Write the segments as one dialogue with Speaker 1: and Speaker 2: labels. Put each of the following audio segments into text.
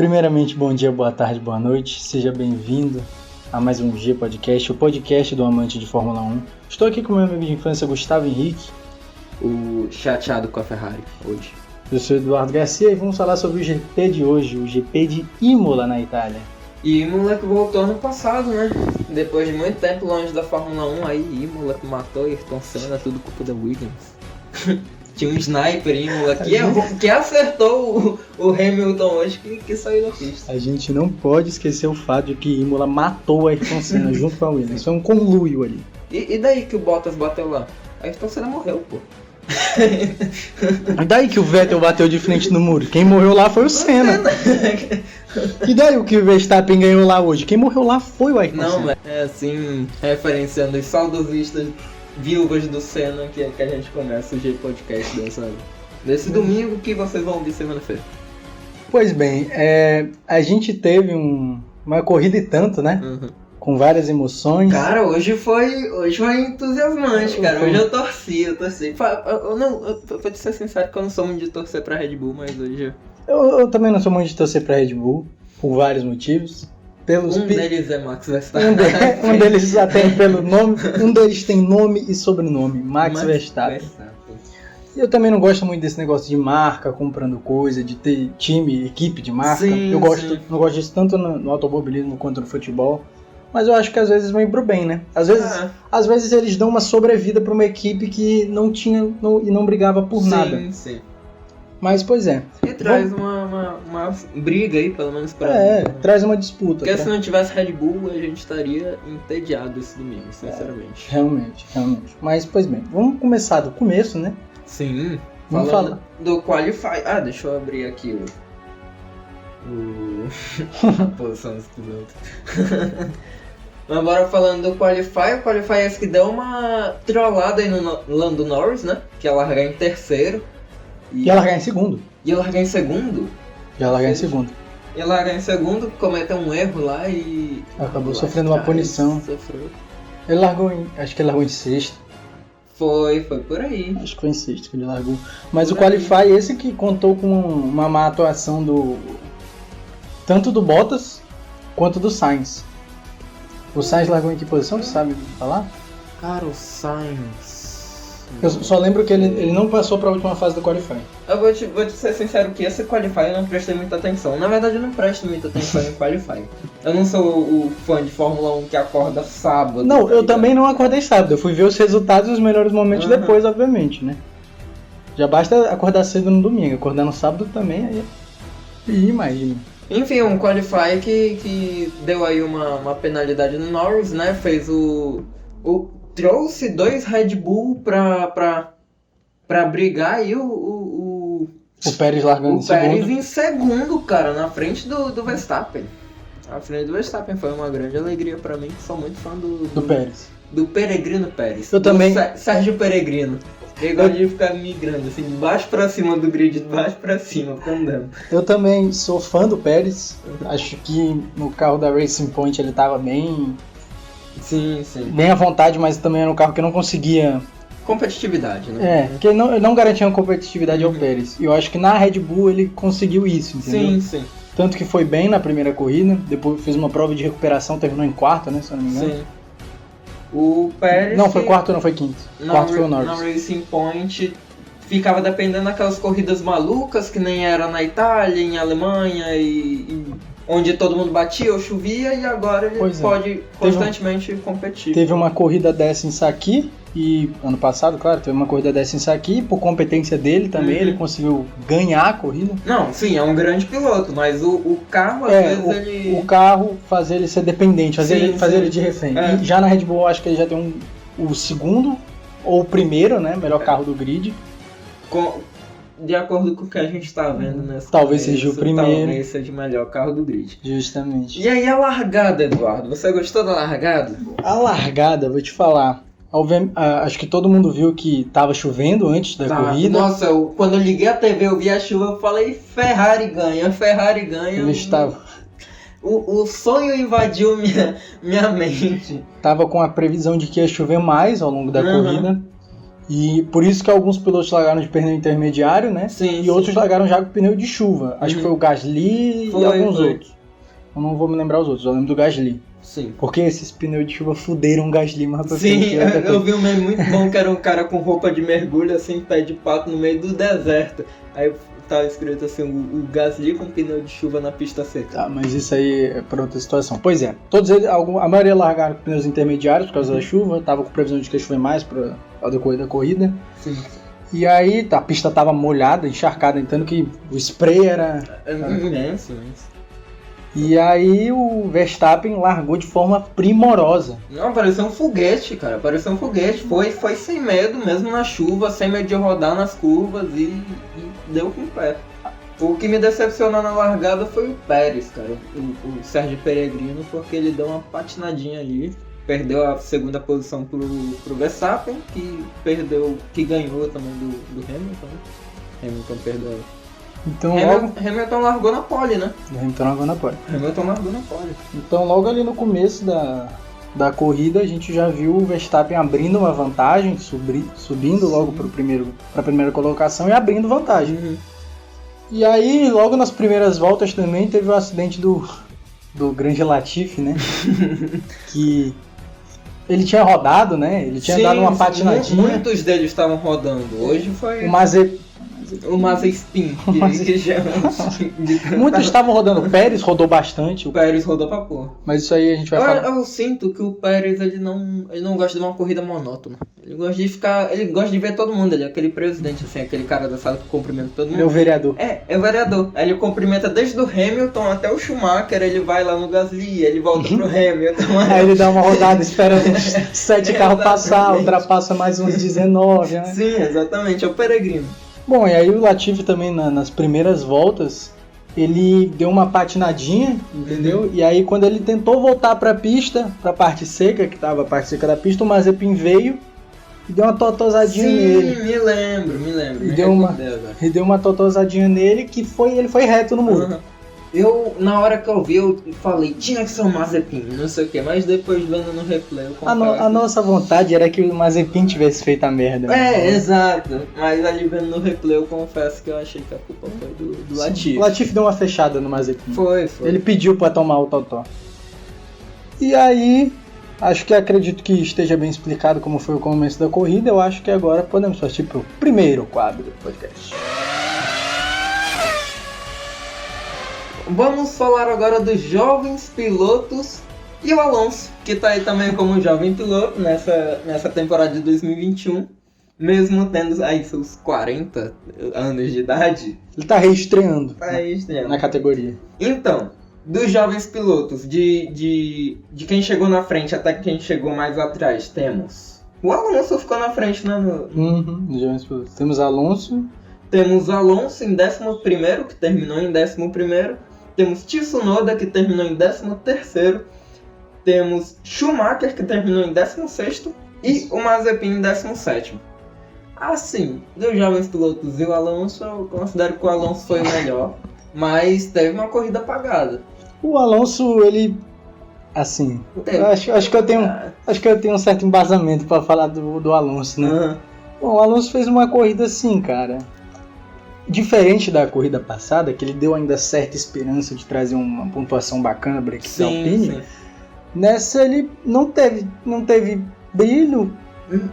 Speaker 1: Primeiramente, bom dia, boa tarde, boa noite. Seja bem-vindo a mais um G Podcast, o podcast do amante de Fórmula 1. Estou aqui com meu amigo de infância, Gustavo Henrique.
Speaker 2: O chateado com a Ferrari, hoje.
Speaker 1: Eu sou Eduardo Garcia e vamos falar sobre o GP de hoje, o GP de Imola, na Itália.
Speaker 2: E Imola que voltou ano passado, né? Depois de muito tempo longe da Fórmula 1, aí Imola que matou Ayrton Senna, tudo culpa da Williams. Tinha um sniper em Imola que acertou o Hamilton hoje que saiu da pista.
Speaker 1: A gente não pode esquecer o fato de que Imola matou a Ayrton Senna junto com a Williams. Isso é um conluio ali.
Speaker 2: E daí que o Bottas bateu lá? A Ayrton Senna morreu, pô.
Speaker 1: E daí que o Vettel bateu de frente no muro? Quem morreu lá foi o Senna. E daí o que o Verstappen ganhou lá hoje? Quem morreu lá foi o Ayrton Senna.
Speaker 2: Não, mas é assim, referenciando os saudosistas viúvas do Senna que a gente começa o G Podcast desse domingo que vocês vão ouvir semana-feira.
Speaker 1: Pois bem, a gente teve uma corrida e tanto, né?
Speaker 2: Uhum.
Speaker 1: Com várias emoções.
Speaker 2: Cara, hoje foi entusiasmante, cara. Hoje eu torci. Vou te ser sincero que eu não sou muito de torcer pra Red Bull, mas hoje...
Speaker 1: Eu também não sou muito de torcer pra Red Bull, por vários motivos.
Speaker 2: Deles é Max Verstappen.
Speaker 1: Um deles já tem pelo nome, um deles tem nome e sobrenome, Max Verstappen. E eu também não gosto muito desse negócio de marca, comprando coisa, de ter time, equipe de marca.
Speaker 2: Sim,
Speaker 1: não gosto disso tanto no automobilismo quanto no futebol. Mas eu acho que às vezes vem pro bem, né? Às vezes eles dão uma sobrevida pra uma equipe que não tinha e não brigava por nada.
Speaker 2: Sim.
Speaker 1: Mas, pois é.
Speaker 2: E traz uma briga aí, pelo menos pra...
Speaker 1: traz uma disputa.
Speaker 2: Porque se não tivesse Red Bull, a gente estaria entediado esse domingo, sinceramente.
Speaker 1: Realmente. Mas, pois bem, vamos começar do começo, né?
Speaker 2: Sim.
Speaker 1: Vamos falar
Speaker 2: do Qualify. Deixa eu abrir aqui a posição dos pilotos. Mas bora falando do Qualify. O Qualify é esse que deu uma trollada aí no Lando Norris, né? Que ia largar em terceiro.
Speaker 1: Ia largar em segundo.
Speaker 2: Ia largar em segundo? Ia largar em segundo, cometeu um erro lá e...
Speaker 1: Acabou sofrendo uma punição. Sofreu. Acho que ele largou em sexto.
Speaker 2: Foi por aí.
Speaker 1: Acho que foi em sexto que ele largou. Mas o Qualify, esse que contou com uma má atuação tanto do Bottas quanto do Sainz. O Sainz largou em que posição, você sabe falar?
Speaker 2: Cara, o Sainz...
Speaker 1: Eu só lembro que ele não passou para a última fase do Qualify.
Speaker 2: Eu vou te ser sincero que esse Qualify eu não prestei muita atenção. Na verdade eu não presto muita atenção em Qualify. Eu não sou o fã de Fórmula 1 que acorda sábado.
Speaker 1: Não, eu também não acordei sábado. Eu fui ver os resultados e os melhores momentos depois, obviamente, né? Já basta acordar cedo no domingo. Acordar no sábado também, aí... imagina.
Speaker 2: Enfim, um Qualify que deu aí uma penalidade no Norris, né? Fez trouxe dois Red Bull pra brigar e o
Speaker 1: Pérez largando em segundo.
Speaker 2: O Pérez em segundo, cara, na frente do Verstappen. A frente do Verstappen foi uma grande alegria pra mim, que sou muito fã do
Speaker 1: Pérez.
Speaker 2: Do Peregrino Pérez.
Speaker 1: Eu também.
Speaker 2: Sérgio Peregrino. Ele gosta de ficar migrando, assim, de baixo pra cima do grid, de baixo pra cima, andando.
Speaker 1: Eu também sou fã do Pérez. Acho que no carro da Racing Point ele tava bem...
Speaker 2: Sim.
Speaker 1: Bem à vontade, mas também era um carro que não conseguia...
Speaker 2: competitividade, né?
Speaker 1: Que ele não garantia uma competitividade ao Pérez. E eu acho que na Red Bull ele conseguiu isso, entendeu?
Speaker 2: Sim.
Speaker 1: Tanto que foi bem na primeira corrida, depois fez uma prova de recuperação, terminou em quarta, né, se eu não me engano.
Speaker 2: Sim. O Pérez...
Speaker 1: Não, foi quarto ou não, foi quinto. Quarto foi o Norris.
Speaker 2: Na Racing Point ficava dependendo daquelas corridas malucas que nem era na Itália, em Alemanha e onde todo mundo batia ou chovia, e agora ele pode constantemente competir.
Speaker 1: Teve uma corrida dessa em Sakir, e ano passado, claro, teve uma corrida dessa em Sakir, por competência dele também, ele conseguiu ganhar a corrida.
Speaker 2: Não, sim, é um grande piloto, mas o carro, às vezes, ele...
Speaker 1: O carro fazer ele ser dependente, fazer ele de refém. E já na Red Bull, eu acho que ele já tem o segundo, ou o primeiro, né, melhor carro do grid.
Speaker 2: De acordo com o que a gente está vendo nessa
Speaker 1: talvez seja o primeiro.
Speaker 2: Talvez seja o melhor carro do grid.
Speaker 1: Justamente.
Speaker 2: E aí a largada, Eduardo? Você gostou da largada?
Speaker 1: A largada, vou te falar. Acho que todo mundo viu que tava chovendo antes da corrida.
Speaker 2: Nossa, quando eu liguei a TV, eu vi a chuva, eu falei, Ferrari ganha.
Speaker 1: Eu estava...
Speaker 2: O sonho invadiu minha mente.
Speaker 1: Tava com a previsão de que ia chover mais ao longo da corrida. E por isso que alguns pilotos largaram de pneu intermediário, né?
Speaker 2: Sim,
Speaker 1: e outros largaram já com pneu de chuva. Acho que foi o Gasly e alguns outros. Eu não vou me lembrar os outros, eu lembro do Gasly.
Speaker 2: Sim.
Speaker 1: Porque esses pneus de chuva fuderam o Gasly mais pra
Speaker 2: Sim,
Speaker 1: frente.
Speaker 2: eu vi um meme muito bom que era um cara com roupa de mergulho, assim, pé de pato no meio do deserto. Aí tava escrito assim, o Gasly com pneu de chuva na pista seca.
Speaker 1: Tá, mas isso aí é pra outra situação. Pois é, todos eles, a maioria largaram com pneus intermediários por causa da chuva, tava com previsão de que ia chover mais ao decorrer da corrida.
Speaker 2: Sim.
Speaker 1: E aí a pista tava molhada, encharcada, então que o spray era...
Speaker 2: Imenso.
Speaker 1: E aí o Verstappen largou de forma primorosa.
Speaker 2: Não, pareceu um foguete, cara. Pareceu um foguete. Foi sem medo, mesmo na chuva, sem medo de rodar nas curvas e deu com o pé. O que me decepcionou na largada foi o Pérez, cara. O Sérgio Peregrino, porque ele deu uma patinadinha ali. Perdeu a segunda posição pro Verstappen, que ganhou também do Hamilton. Hamilton perdeu.
Speaker 1: Então,
Speaker 2: Hamilton largou na pole, né?
Speaker 1: Hamilton largou na pole. Então logo ali no começo da corrida a gente já viu o Verstappen abrindo uma vantagem, subindo logo para a primeira colocação e abrindo vantagem.
Speaker 2: Uhum.
Speaker 1: E aí logo nas primeiras voltas também teve o acidente do grande Latifi, né? Que ele tinha rodado, né? Ele tinha dado uma patinadinha.
Speaker 2: Muitos deles estavam rodando. Hoje foi... O Mazepin, que já...
Speaker 1: Muitos estavam rodando. O Pérez rodou bastante.
Speaker 2: O Pérez rodou pra porra.
Speaker 1: Mas isso aí a gente vai falar.
Speaker 2: Eu sinto que o Pérez, ele não gosta de uma corrida monótona. Ele gosta de ver todo mundo. Ele é aquele presidente, assim, aquele cara da sala que cumprimenta todo mundo.
Speaker 1: Ele é o vereador.
Speaker 2: É o vereador. Aí ele cumprimenta desde o Hamilton até o Schumacher. Ele vai lá no Gasly, ele volta pro Hamilton.
Speaker 1: Aí ele dá uma rodada, espera uns 7 carros passar, ultrapassa mais uns 19, né?
Speaker 2: Sim, exatamente. É o Peregrino.
Speaker 1: Bom, e aí o Latifi também nas primeiras voltas, ele deu uma patinadinha, entendeu? E aí quando ele tentou voltar pra pista, pra parte seca, que tava a parte seca da pista, o Mazepin veio e deu uma totosadinha nele.
Speaker 2: Sim, me lembro.
Speaker 1: E deu uma totosadinha nele que ele foi reto no muro.
Speaker 2: Uhum. Na hora que eu vi, eu falei, tinha que ser um Mazepin, não sei o que, mas depois vendo no replay, eu confesso.
Speaker 1: A nossa vontade era que o Mazepin tivesse feito a merda.
Speaker 2: Exato. Mas ali vendo no replay, eu confesso que eu achei que a culpa foi do Latifi.
Speaker 1: O Latifi deu uma fechada no Mazepin.
Speaker 2: Foi.
Speaker 1: Ele pediu pra tomar o totó. E aí, acredito que esteja bem explicado como foi o começo da corrida. Eu acho que agora podemos partir pro primeiro quadro do podcast.
Speaker 2: Vamos falar agora dos jovens pilotos e o Alonso, que tá aí também como jovem piloto nessa temporada de 2021, mesmo tendo aí seus 40 anos de idade.
Speaker 1: Ele tá reestreando na categoria.
Speaker 2: Então, dos jovens pilotos, de quem chegou na frente até quem chegou mais atrás, temos... O Alonso ficou na frente, né?
Speaker 1: Dos jovens pilotos. Temos Alonso
Speaker 2: em 11º, que terminou em 11º. Temos Tsunoda, que terminou em 13º. Temos Schumacher, que terminou em 16º. E o Mazepin em 17º. Assim, dos jovens pilotos e o Alonso, eu considero que o Alonso foi o melhor. Mas teve uma corrida apagada.
Speaker 1: O Alonso, ele... Assim, acho que eu tenho um certo embasamento para falar do Alonso, né?
Speaker 2: Uhum.
Speaker 1: Bom, o Alonso fez uma corrida assim, cara... Diferente da corrida passada, que ele deu ainda certa esperança de trazer uma pontuação bacana para a equipe da Alpine, nessa ele não teve brilho.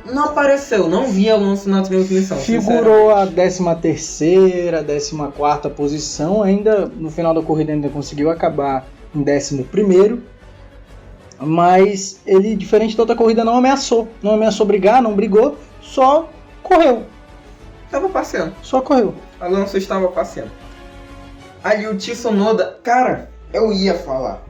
Speaker 2: Não apareceu, não vi Alonso na transmissão.
Speaker 1: Figurou a 13ª, 14ª posição, ainda no final da corrida ainda conseguiu acabar em 11º, mas ele, diferente da outra corrida, não ameaçou brigar, não brigou, só correu.
Speaker 2: Tava passeando.
Speaker 1: Só correu.
Speaker 2: Alonso estava passeando. Ali o Tsunoda, cara, eu ia falar.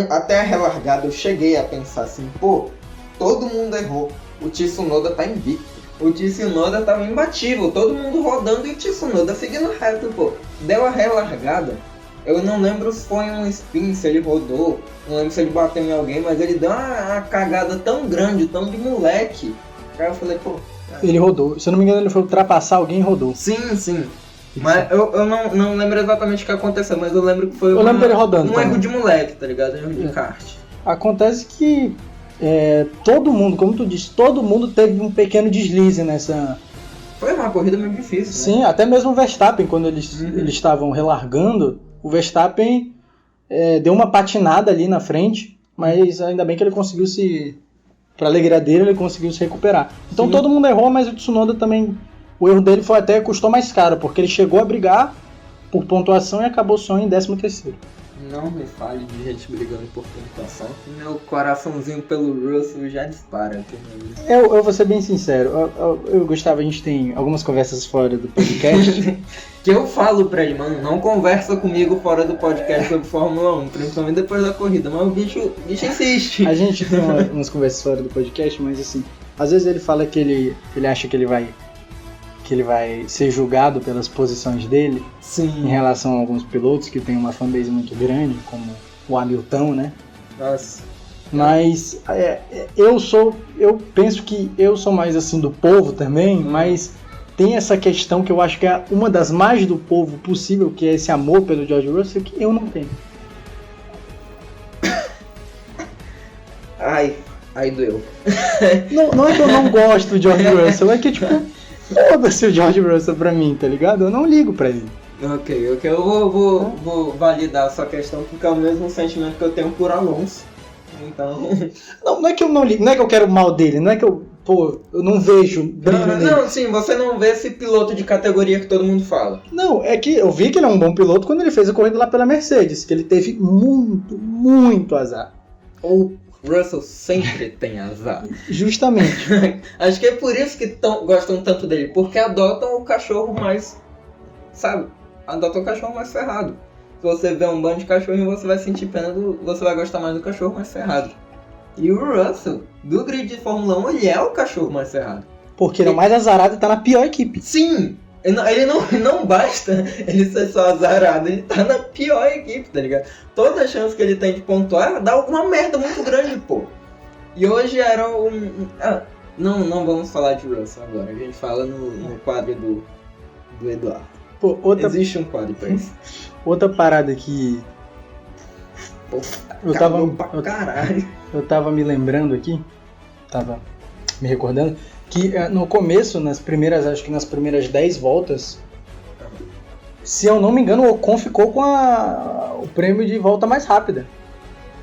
Speaker 2: Até a relargada eu cheguei a pensar assim, pô, todo mundo errou. O Tsunoda tá invicto. O Tsunoda tava imbatível, todo mundo rodando e o Tsunoda seguindo reto, pô. Deu a relargada. Eu não lembro se foi um spin, se ele rodou, não lembro se ele bateu em alguém, mas ele deu uma cagada tão grande, tão de moleque. Aí eu falei, pô...
Speaker 1: Ele rodou, se eu não me engano ele foi ultrapassar alguém e rodou.
Speaker 2: Sim. Mas eu não lembro exatamente o que aconteceu, mas eu lembro que foi
Speaker 1: lembro dele rodando,
Speaker 2: erro de moleque, tá ligado? Um erro de kart.
Speaker 1: Acontece que todo mundo, como tu disse, todo mundo teve um pequeno deslize nessa...
Speaker 2: Foi uma corrida meio difícil,
Speaker 1: Sim,
Speaker 2: né?
Speaker 1: até mesmo o Verstappen, quando eles estavam relargando, o Verstappen deu uma patinada ali na frente, mas ainda bem que ele conseguiu para alegria dele, ele conseguiu se recuperar. Então
Speaker 2: Sim.
Speaker 1: todo mundo errou, mas o Tsunoda também, o erro dele foi até custou mais caro, porque ele chegou a brigar por pontuação e acabou só em 13º.
Speaker 2: Não me fale de gente brigando por pontuação, que meu coraçãozinho pelo Russell já dispara aqui no...
Speaker 1: Eu vou ser bem sincero, eu Gustavo, a gente tem algumas conversas fora do podcast.
Speaker 2: Que eu falo pra ele, mano, não conversa comigo fora do podcast sobre Fórmula 1, principalmente depois da corrida, mas o bicho insiste.
Speaker 1: A gente tem umas conversas fora do podcast, mas assim, às vezes ele fala que ele acha que ele vai ser julgado pelas posições dele.
Speaker 2: Sim.
Speaker 1: Em relação a alguns pilotos que tem uma fanbase muito grande, como o Hamilton, né?
Speaker 2: Nossa.
Speaker 1: Mas eu penso que eu sou mais assim do povo também, mas tem essa questão que eu acho que é uma das mais do povo possível, que é esse amor pelo George Russell, que eu não tenho.
Speaker 2: Ai doeu.
Speaker 1: Não é que eu não gosto do George Russell, é que tipo, foda-se o George Russell pra mim, tá ligado? Eu não ligo pra ele.
Speaker 2: Ok, eu vou validar a sua questão, porque é o mesmo sentimento que eu tenho por Alonso. Então...
Speaker 1: Não é que eu não ligo, não é que eu quero o mal dele, não é que eu não vejo brilho nele.
Speaker 2: Não, sim, você não vê esse piloto de categoria que todo mundo fala.
Speaker 1: Não, é que eu vi que ele é um bom piloto quando ele fez a corrida lá pela Mercedes, que ele teve muito azar.
Speaker 2: O Russell sempre tem azar.
Speaker 1: Justamente.
Speaker 2: Acho que é por isso que gostam tanto dele, porque adotam o cachorro mais, sabe? Adotam o cachorro mais ferrado. Se você vê um bando de cachorro, você vai sentir pena você vai gostar mais do cachorro mais ferrado. E o Russell, do grid de Fórmula 1, ele é o cachorro mais ferrado.
Speaker 1: Porque ele é o mais azarado e tá na pior equipe.
Speaker 2: Sim! Ele não basta ele ser só azarado, ele tá na pior equipe, tá ligado? Toda a chance que ele tem de pontuar dá uma merda muito grande, pô. E hoje era não vamos falar de Russell agora, a gente fala no quadro do Eduardo.
Speaker 1: Pô,
Speaker 2: Existe um quadro pra isso.
Speaker 1: Outra parada que
Speaker 2: Pô, caralho.
Speaker 1: Eu tava me lembrando aqui, tava me recordando, que no começo, acho que nas primeiras 10 voltas, se eu não me engano, o Ocon ficou com o prêmio de volta mais rápida.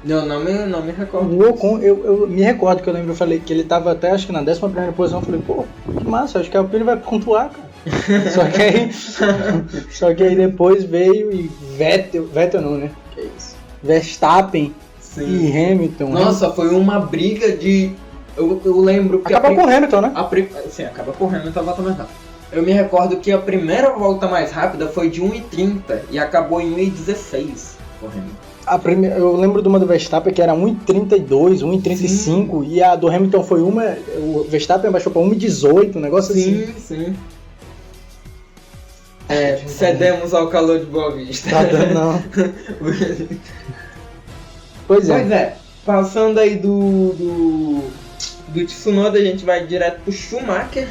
Speaker 2: Não me recordo.
Speaker 1: O Ocon, eu me recordo que eu falei que ele tava até, acho que na 11ª posição, eu falei, pô, que massa, acho que a Alpine vai pontuar, cara. Só que aí depois veio e Vettel não, né? Que é isso? Verstappen. Sim. E Hamilton.
Speaker 2: Nossa, foi uma briga de... Eu lembro que...
Speaker 1: Acabou com o Hamilton, né?
Speaker 2: Sim, acaba com o Hamilton, a volta mais rápida. Eu me recordo que a primeira volta mais rápida foi de 1,30 e acabou em 1,16 com o Hamilton.
Speaker 1: Eu lembro de uma do Verstappen que era 1,32, 1,35 e a do Hamilton foi o Verstappen baixou pra 1,18, um negócio assim.
Speaker 2: Sim. Cedemos ao calor de Boa Vista.
Speaker 1: Tá dando, não. Pois é.
Speaker 2: Passando aí do Tsunoda, a gente vai direto pro Schumacher.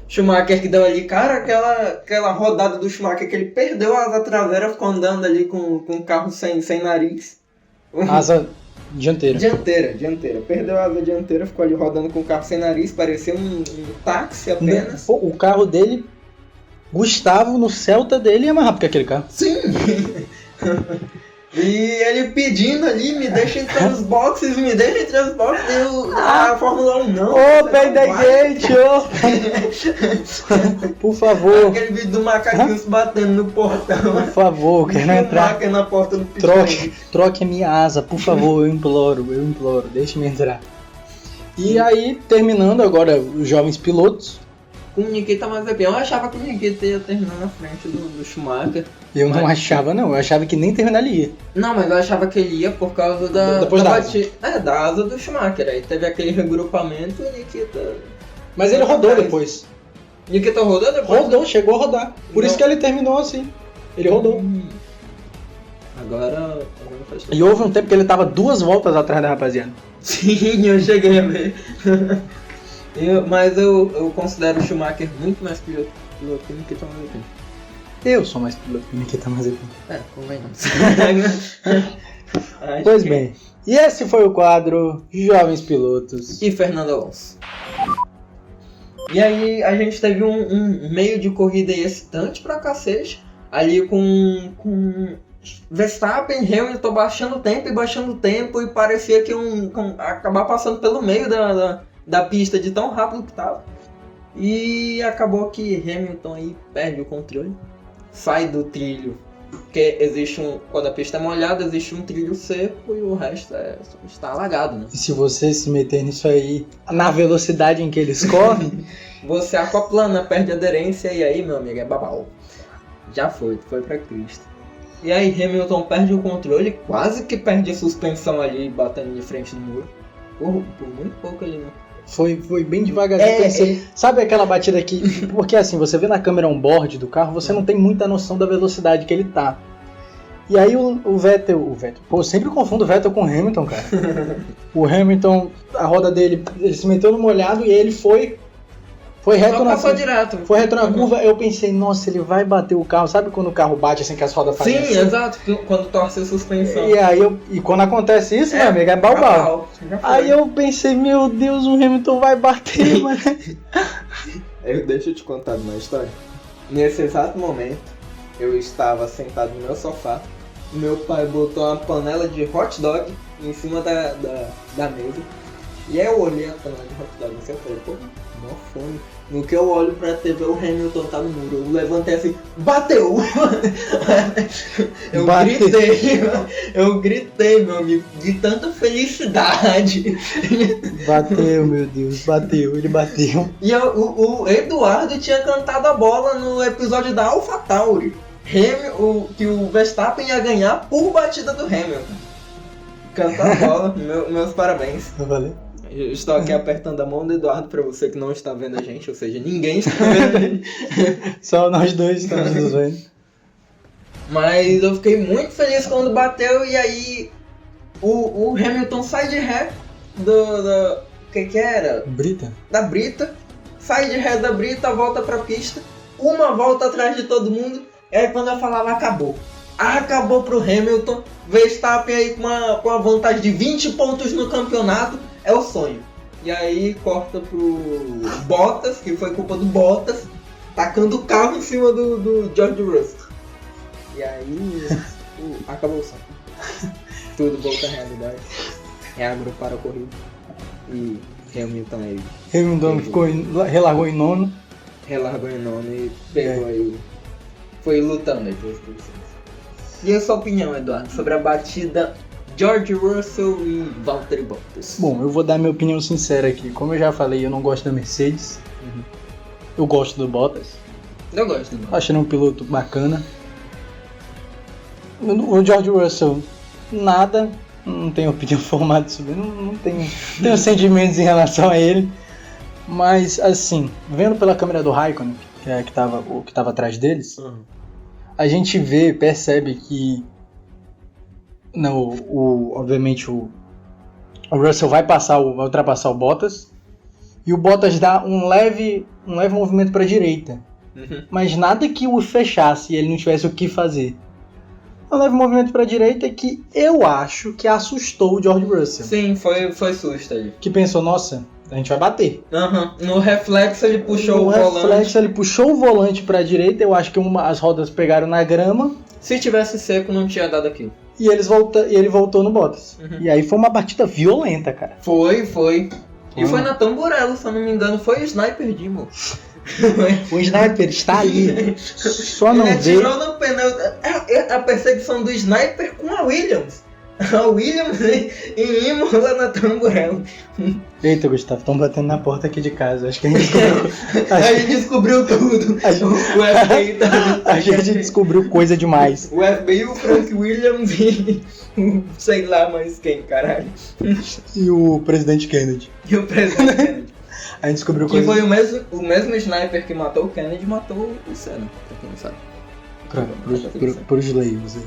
Speaker 2: Schumacher que deu ali, cara, aquela rodada do Schumacher que ele perdeu a asa traseira, ficou andando ali com o carro sem nariz.
Speaker 1: Asa dianteira.
Speaker 2: Dianteira. Perdeu a asa dianteira, ficou ali rodando com o carro sem nariz, parecia um táxi apenas.
Speaker 1: O carro dele, Gustavo, no Celta dele é mais rápido que aquele carro.
Speaker 2: Sim! E ele pedindo ali, me deixa entrar nos boxes, e a Fórmula 1 não.
Speaker 1: Open the gate, por favor.
Speaker 2: Aquele vídeo do macaquinho se batendo no portão.
Speaker 1: Por favor, quero entrar.
Speaker 2: Na porta do pit.
Speaker 1: Troque a minha asa, por favor, eu imploro, deixe-me entrar. E aí, terminando agora os jovens pilotos.
Speaker 2: Com o Nikita Mazepin. Eu achava que o Nikita ia terminar na frente do Schumacher.
Speaker 1: Eu não achava, não. Eu achava que nem terminar ele ia.
Speaker 2: Não, mas eu achava que ele ia por causa da asa do Schumacher. Aí teve aquele regrupamento e o Nikita...
Speaker 1: Mas ele rodou depois.
Speaker 2: Nikita rodou depois?
Speaker 1: Rodou, chegou a rodar. Por isso que ele terminou assim. Ele rodou.
Speaker 2: Agora faz tempo.
Speaker 1: E houve um tempo que ele tava 2 voltas atrás da rapaziada.
Speaker 2: Sim, eu cheguei a ver. Mas eu considero o Schumacher muito mais piloto que o Nikita Mazepin.
Speaker 1: Eu sou mais piloto que o Nikita Mazepin.
Speaker 2: Convenhamos.
Speaker 1: Pois bem, e esse foi o quadro Jovens Pilotos.
Speaker 2: E Fernando Alonso. E aí a gente teve um meio de corrida excitante pra cacete. Ali com Verstappen, Hamilton baixando tempo e parecia que acabar passando pelo meio da pista de tão rápido que tava. E acabou que Hamilton aí perde o controle, sai do trilho, porque quando a pista é molhada existe um trilho seco e o resto está alagado, né?
Speaker 1: E se você se meter nisso aí, na velocidade em que eles correm,
Speaker 2: você acoplana, perde aderência e aí, meu amigo, é babau. Já foi pra Cristo. E aí Hamilton perde o controle, quase que perde a suspensão ali, batendo de frente no muro. Por muito pouco ali, né?
Speaker 1: Foi bem devagarzinho. Sabe aquela batida que... Porque assim, você vê na câmera on-board do carro, você não tem muita noção da velocidade que ele tá. E aí o Vettel... Pô, eu sempre confundo o Vettel com o Hamilton, cara. O Hamilton, a roda dele, ele se meteu no molhado e ele foi reto na curva.
Speaker 2: Direto.
Speaker 1: Foi reto na curva, eu pensei, nossa, ele vai bater o carro. Sabe quando o carro bate assim que as rodas fazem assim?
Speaker 2: Sim, exato, quando torce a suspensão.
Speaker 1: E aí quando acontece isso, meu amigo, é balbal. Aí eu pensei, meu Deus, o Hamilton vai bater, mano.
Speaker 3: Deixa eu te contar uma história. Nesse exato momento, eu estava sentado no meu sofá.
Speaker 2: Meu pai botou uma panela de hot dog em cima da mesa. E aí eu olhei a panela de hot dog e eu falei, pô, mó fome. No que eu olho pra TV, o Hamilton tá no muro. Eu levantei assim, bateu! Eu gritei, meu amigo, de tanta felicidade.
Speaker 1: Bateu, meu Deus, ele bateu.
Speaker 2: E o Eduardo tinha cantado a bola no episódio da AlphaTauri. Que o Verstappen ia ganhar por batida do Hamilton. Cantou a bola, meus parabéns.
Speaker 1: Valeu.
Speaker 2: Eu estou aqui apertando a mão do Eduardo pra você que não está vendo a gente, ou seja, ninguém está vendo a gente.
Speaker 1: Só nós dois estamos nos vendo.
Speaker 2: Mas eu fiquei muito feliz quando bateu e aí o Hamilton sai de ré do que era?
Speaker 1: Brita?
Speaker 2: Da Brita. Sai de ré da Brita, volta pra pista, uma volta atrás de todo mundo, e aí quando eu falava acabou. Acabou pro Hamilton, Verstappen aí com uma vantagem de 20 pontos no campeonato. É o sonho. E aí corta pro Bottas, que foi culpa do Bottas, tacando o carro em cima do George Russell. E aí acabou o sonho. Tudo volta à realidade. Reagrupar a corrida. E Hamilton aí.
Speaker 1: Relargou em nono.
Speaker 2: Relargou em nono e pegou aí. Foi lutando aí pelas posições. E a sua opinião, Eduardo, sobre a batida George Russell e Valtteri Bottas?
Speaker 1: Bom, eu vou dar minha opinião sincera aqui. Como eu já falei, eu não gosto da Mercedes. Eu gosto do Bottas.
Speaker 2: Eu gosto do Bottas.
Speaker 1: Acho ele um piloto bacana. O George Russell, nada. Não tenho opinião formada sobre ele. Não tenho sentimentos em relação a ele. Mas, assim, vendo pela câmera do Raikkonen, que tava atrás deles, a gente percebe que obviamente o Russell vai ultrapassar o Bottas e o Bottas dá um leve movimento para a direita, mas nada que o fechasse e ele não tivesse o que fazer. Um leve movimento para a direita que eu acho que assustou o George Russell.
Speaker 2: Sim, foi susto aí.
Speaker 1: Que pensou, nossa, a gente vai bater.
Speaker 2: No reflexo ele puxou o volante.
Speaker 1: No reflexo ele puxou o volante para a direita, eu acho que as rodas pegaram na grama.
Speaker 2: Se tivesse seco não tinha dado aquilo.
Speaker 1: E ele voltou no Bottas. E aí foi uma batida violenta, cara.
Speaker 2: Foi. E foi na tamborela, se eu não me engano. Foi o Sniper Dimo.
Speaker 1: O Sniper está ali. Só não
Speaker 2: ele
Speaker 1: vê.
Speaker 2: Ele atirou no pneu. É a perseguição do Sniper com a Williams. A Williams em Imola na tamborela.
Speaker 1: Eita, Gustavo, estão batendo na porta aqui de casa. Acho que a gente
Speaker 2: descobriu tudo. O FBI tá...
Speaker 1: A gente descobriu coisa demais.
Speaker 2: O FBI, o Frank Williams e sei lá mais quem, caralho.
Speaker 1: E o presidente Kennedy. A gente descobriu
Speaker 2: coisa... Que foi o mesmo sniper que matou o Kennedy, matou o Senna, pra quem não sabe.
Speaker 1: Pros leigos aí.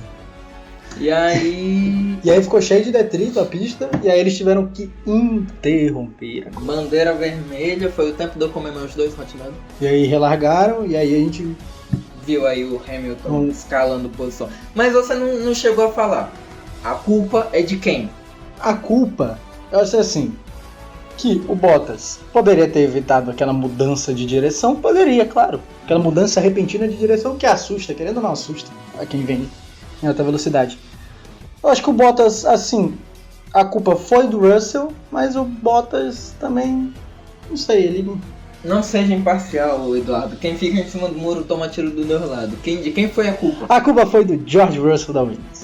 Speaker 2: E aí
Speaker 1: ficou cheio de detrito a pista, e aí eles tiveram que interromper.
Speaker 2: Bandeira vermelha, foi o tempo de eu comer meus 2 hot dogs.
Speaker 1: E aí relargaram, e aí a gente
Speaker 2: viu aí o Hamilton escalando posição. Mas você não chegou a falar. A culpa é de quem?
Speaker 1: A culpa, eu acho assim, que o Bottas poderia ter evitado aquela mudança de direção, poderia, claro. Aquela mudança repentina de direção que assusta, querendo ou não assusta a quem vem em alta velocidade. Eu acho que o Bottas, assim, a culpa foi do Russell, mas o Bottas também, não sei, ele...
Speaker 2: Não seja imparcial, Eduardo. Quem fica em cima do muro toma tiro do meu lado. De quem foi a culpa?
Speaker 1: A culpa foi do George Russell da Williams.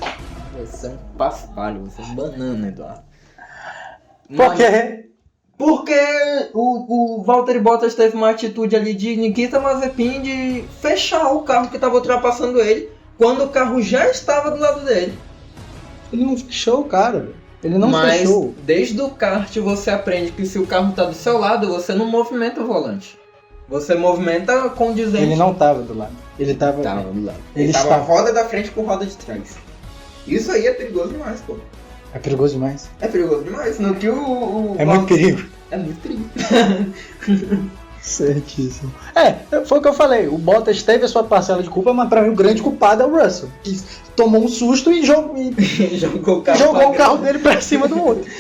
Speaker 2: Você é um paspalho, você é um banana, Eduardo.
Speaker 1: Por quê?
Speaker 2: Porque o Valtteri Bottas teve uma atitude ali de Nikita Mazepin de fechar o carro que estava ultrapassando ele quando o carro já estava do lado dele.
Speaker 1: Ele não fechou, cara. Ele não
Speaker 2: Mas
Speaker 1: fechou.
Speaker 2: desde o kart você aprende que se o carro está do seu lado, você não movimenta o volante. Você movimenta condizente.
Speaker 1: Ele não tava do lado. Ele tava
Speaker 2: Tava do lado.
Speaker 3: Ele tava
Speaker 1: estava.
Speaker 3: roda da frente com roda de trás. Isso aí é perigoso demais, pô.
Speaker 1: É perigoso demais.
Speaker 3: É perigoso demais. No que
Speaker 1: É muito perigo.
Speaker 3: É muito perigo.
Speaker 1: Certíssimo. Foi o que eu falei. O Bottas teve a sua parcela de culpa, mas pra mim o grande culpado é o Russell. Que tomou um susto e jogou
Speaker 2: Jogou
Speaker 1: o carro dele pra cima do outro.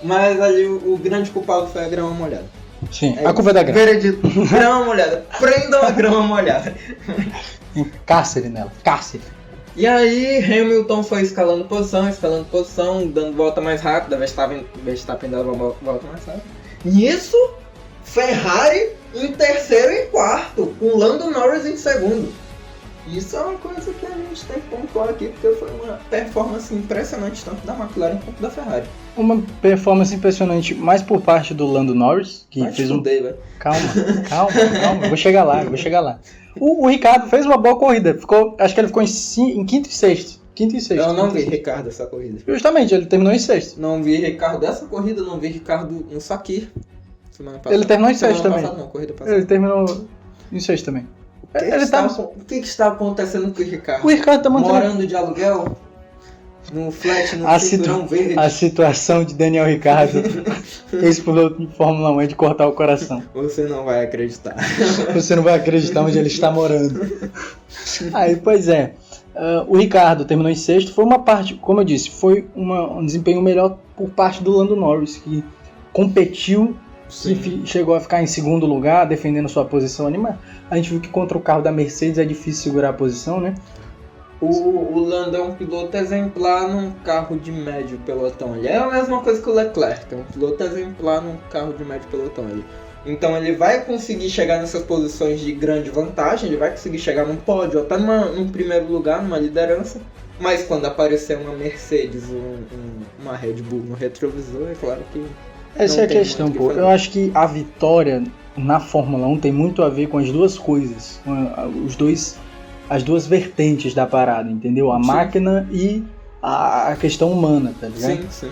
Speaker 3: Mas ali o grande culpado foi a grama molhada.
Speaker 1: Sim, a culpa é da grama.
Speaker 3: Veredito. Grama molhada. Prendam a grama molhada.
Speaker 1: Cárcere nela. Cárcere.
Speaker 2: E aí Hamilton foi escalando posição, dando volta mais rápida, Verstappen dando uma volta mais rápida. Nisso, Ferrari em terceiro e quarto, com Lando Norris em segundo. Isso é uma coisa que a gente tem que pontuar aqui, porque foi uma performance impressionante tanto da McLaren quanto da Ferrari.
Speaker 1: Uma performance impressionante mais por parte do Lando Norris, que
Speaker 2: Vai
Speaker 1: fez
Speaker 2: te fuder, velho.
Speaker 1: Calma. Eu vou chegar lá. O Ricardo fez uma boa corrida. Acho que ele ficou em quinto e sexto.
Speaker 2: Eu não vi Ricardo essa corrida.
Speaker 1: Justamente, ele terminou em sexto.
Speaker 2: Não vi Ricardo dessa corrida, não vi Ricardo no Sakir. Semana passada.
Speaker 1: Ele terminou em sexto também.
Speaker 2: Passada, não, corrida passada.
Speaker 1: Ele terminou em sexto também.
Speaker 2: O que está acontecendo com o Ricardo?
Speaker 1: O Ricardo tá mantendo
Speaker 2: Morando de aluguel? No flat, no cinturão verde?
Speaker 1: a situação de Daniel Ricciardo, ex-piloto de Fórmula 1, é de cortar o coração.
Speaker 3: Você não vai acreditar.
Speaker 1: Você não vai acreditar onde ele está morando. Aí, pois é. O Ricardo terminou em sexto. Foi uma parte, como eu disse, foi um desempenho melhor por parte do Lando Norris, que competiu, que chegou a ficar em segundo lugar, defendendo sua posição ali, mas a gente viu que contra o carro da Mercedes é difícil segurar a posição, né?
Speaker 2: O Lando é um piloto exemplar num carro de médio pelotão. Ele é a mesma coisa que o Leclerc, é um piloto exemplar num carro de médio pelotão. Então ele vai conseguir chegar nessas posições de grande vantagem, ele vai conseguir chegar num pódio, até num primeiro lugar, numa liderança. Mas quando aparecer uma Mercedes, uma Red Bull no retrovisor, é claro que...
Speaker 1: Essa é a questão, pô. Eu acho que a vitória na Fórmula 1 tem muito a ver com as duas coisas, com as duas vertentes da parada, entendeu? A máquina e a questão humana, tá ligado?
Speaker 2: Sim.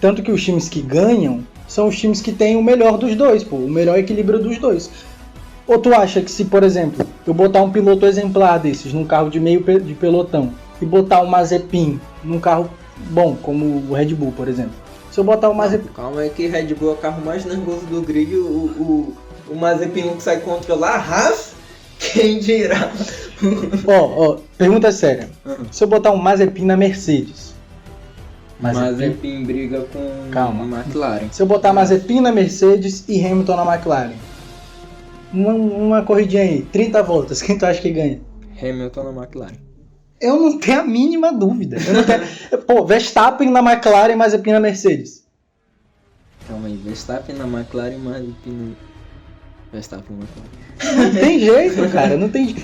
Speaker 1: Tanto que os times que ganham são os times que têm o melhor dos dois, pô, o melhor equilíbrio dos dois. Ou tu acha que se, por exemplo, eu botar um piloto exemplar desses num carro de meio de pelotão e botar um Mazepin num carro bom, como o Red Bull, por exemplo. Se eu botar o Mazepin...
Speaker 2: Calma aí que Red Bull é o carro mais nervoso do grid, o Mazepin não consegue controlar a Haas, quem dirá?
Speaker 1: Pergunta séria. Se eu botar um Mazepin na Mercedes...
Speaker 2: Mazepin briga com a McLaren.
Speaker 1: Se eu botar Mazepin na Mercedes e Hamilton na McLaren, uma corridinha aí, 30 voltas, quem tu acha que ganha?
Speaker 2: Hamilton na McLaren.
Speaker 1: Eu não tenho a mínima dúvida. Verstappen na McLaren e Mazepin na Mercedes.
Speaker 2: Calma aí, Verstappen na McLaren e Mazepin Verstappen na McLaren.
Speaker 1: Não tem jeito, cara.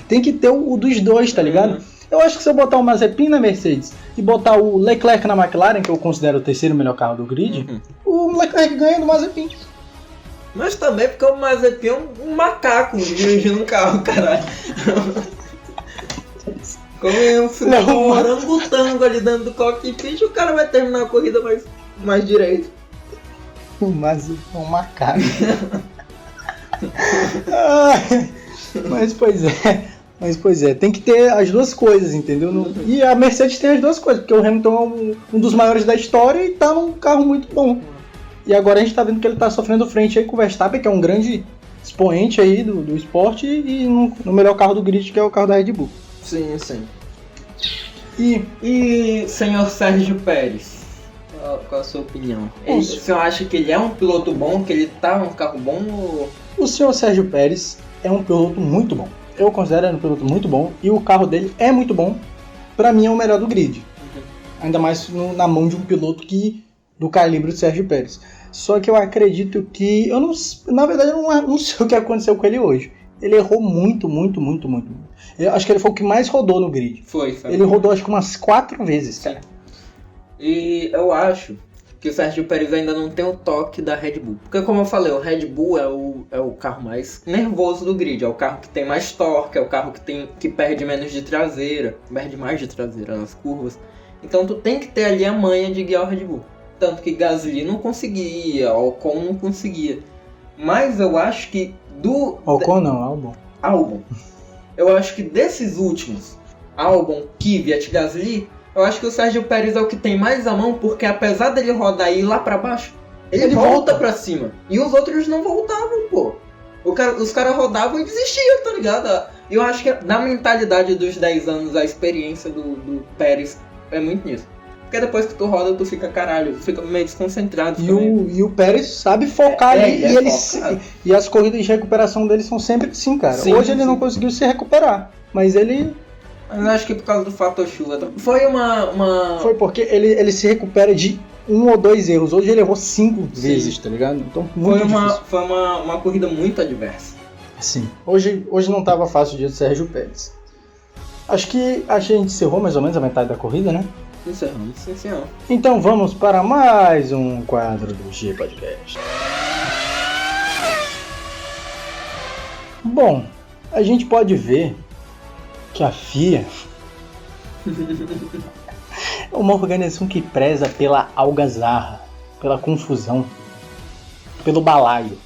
Speaker 1: Tem que ter o dos dois, tá ligado? Eu acho que se eu botar o Mazepin na Mercedes e botar o Leclerc na McLaren, que eu considero o terceiro melhor carro do grid, o Leclerc ganha do Mazepin.
Speaker 2: Mas também porque o Mazepin é um macaco dirigindo um carro, caralho. Como um orangotango ali dentro do cockpit, o cara vai terminar a corrida mais direito.
Speaker 1: O Mazepin é um macaco. Mas pois é, tem que ter as duas coisas, entendeu? E a Mercedes tem as duas coisas, porque o Hamilton é um dos maiores da história e tá num carro muito bom. E agora a gente tá vendo que ele tá sofrendo frente aí com o Verstappen, que é um grande expoente aí do esporte, e no melhor carro do grid, que é o carro da Red Bull.
Speaker 2: Sim. E senhor Sérgio Pérez? Qual a sua opinião? O senhor acha que ele é um piloto bom, que ele tá num carro bom ou...
Speaker 1: O senhor Sérgio Pérez é um piloto muito bom. Eu considero ele um piloto muito bom e o carro dele é muito bom. Pra mim é o melhor do grid. Ainda mais na mão de um piloto do calibre do Sérgio Pérez. Só que eu acredito que... na verdade, eu não sei o que aconteceu com ele hoje. Ele errou muito. Eu acho que ele foi o que mais rodou no grid.
Speaker 2: Foi.
Speaker 1: Ele rodou acho que umas 4 vezes, cara.
Speaker 2: E eu acho que o Sérgio Pérez ainda não tem o toque da Red Bull. Porque como eu falei, o Red Bull é o carro mais nervoso do grid. É o carro que tem mais torque, é o carro que perde menos de traseira. Perde mais de traseira nas curvas. Então tu tem que ter ali a manha de guiar o Red Bull. Tanto que Gasly não conseguia, Ocon não conseguia. Mas eu acho que
Speaker 1: Ocon não,
Speaker 2: Albon. Eu acho que desses últimos, Albon, Kvyat, Gasly, eu acho que o Sérgio Pérez é o que tem mais a mão, porque apesar dele rodar e ir lá pra baixo, ele volta pra cima. E os outros não voltavam, pô. Os caras rodavam e desistiam, tá ligado? Eu acho que na mentalidade dos 10 anos, a experiência do Pérez é muito nisso. Porque depois que tu roda, tu fica caralho, tu fica meio desconcentrado.
Speaker 1: E o Pérez sabe focar ali. E as corridas de recuperação dele são sempre assim, cara. Hoje ele não conseguiu se recuperar, mas ele...
Speaker 2: Mas acho que por causa do fator chuva. Foi uma...
Speaker 1: Foi porque ele se recupera de 1 ou 2 erros. Hoje ele errou 5 vezes, tá ligado? Então,
Speaker 2: foi uma corrida muito adversa.
Speaker 1: Sim. Hoje não tava fácil o dia do Sérgio Pérez. Acho que a gente encerrou mais ou menos a metade da corrida, né?
Speaker 2: Encerramos, sim, senhor.
Speaker 1: Então vamos para mais um quadro do G Podcast. Bom, a gente pode ver que a FIA é uma organização que preza pela algazarra, pela confusão, pelo balaio.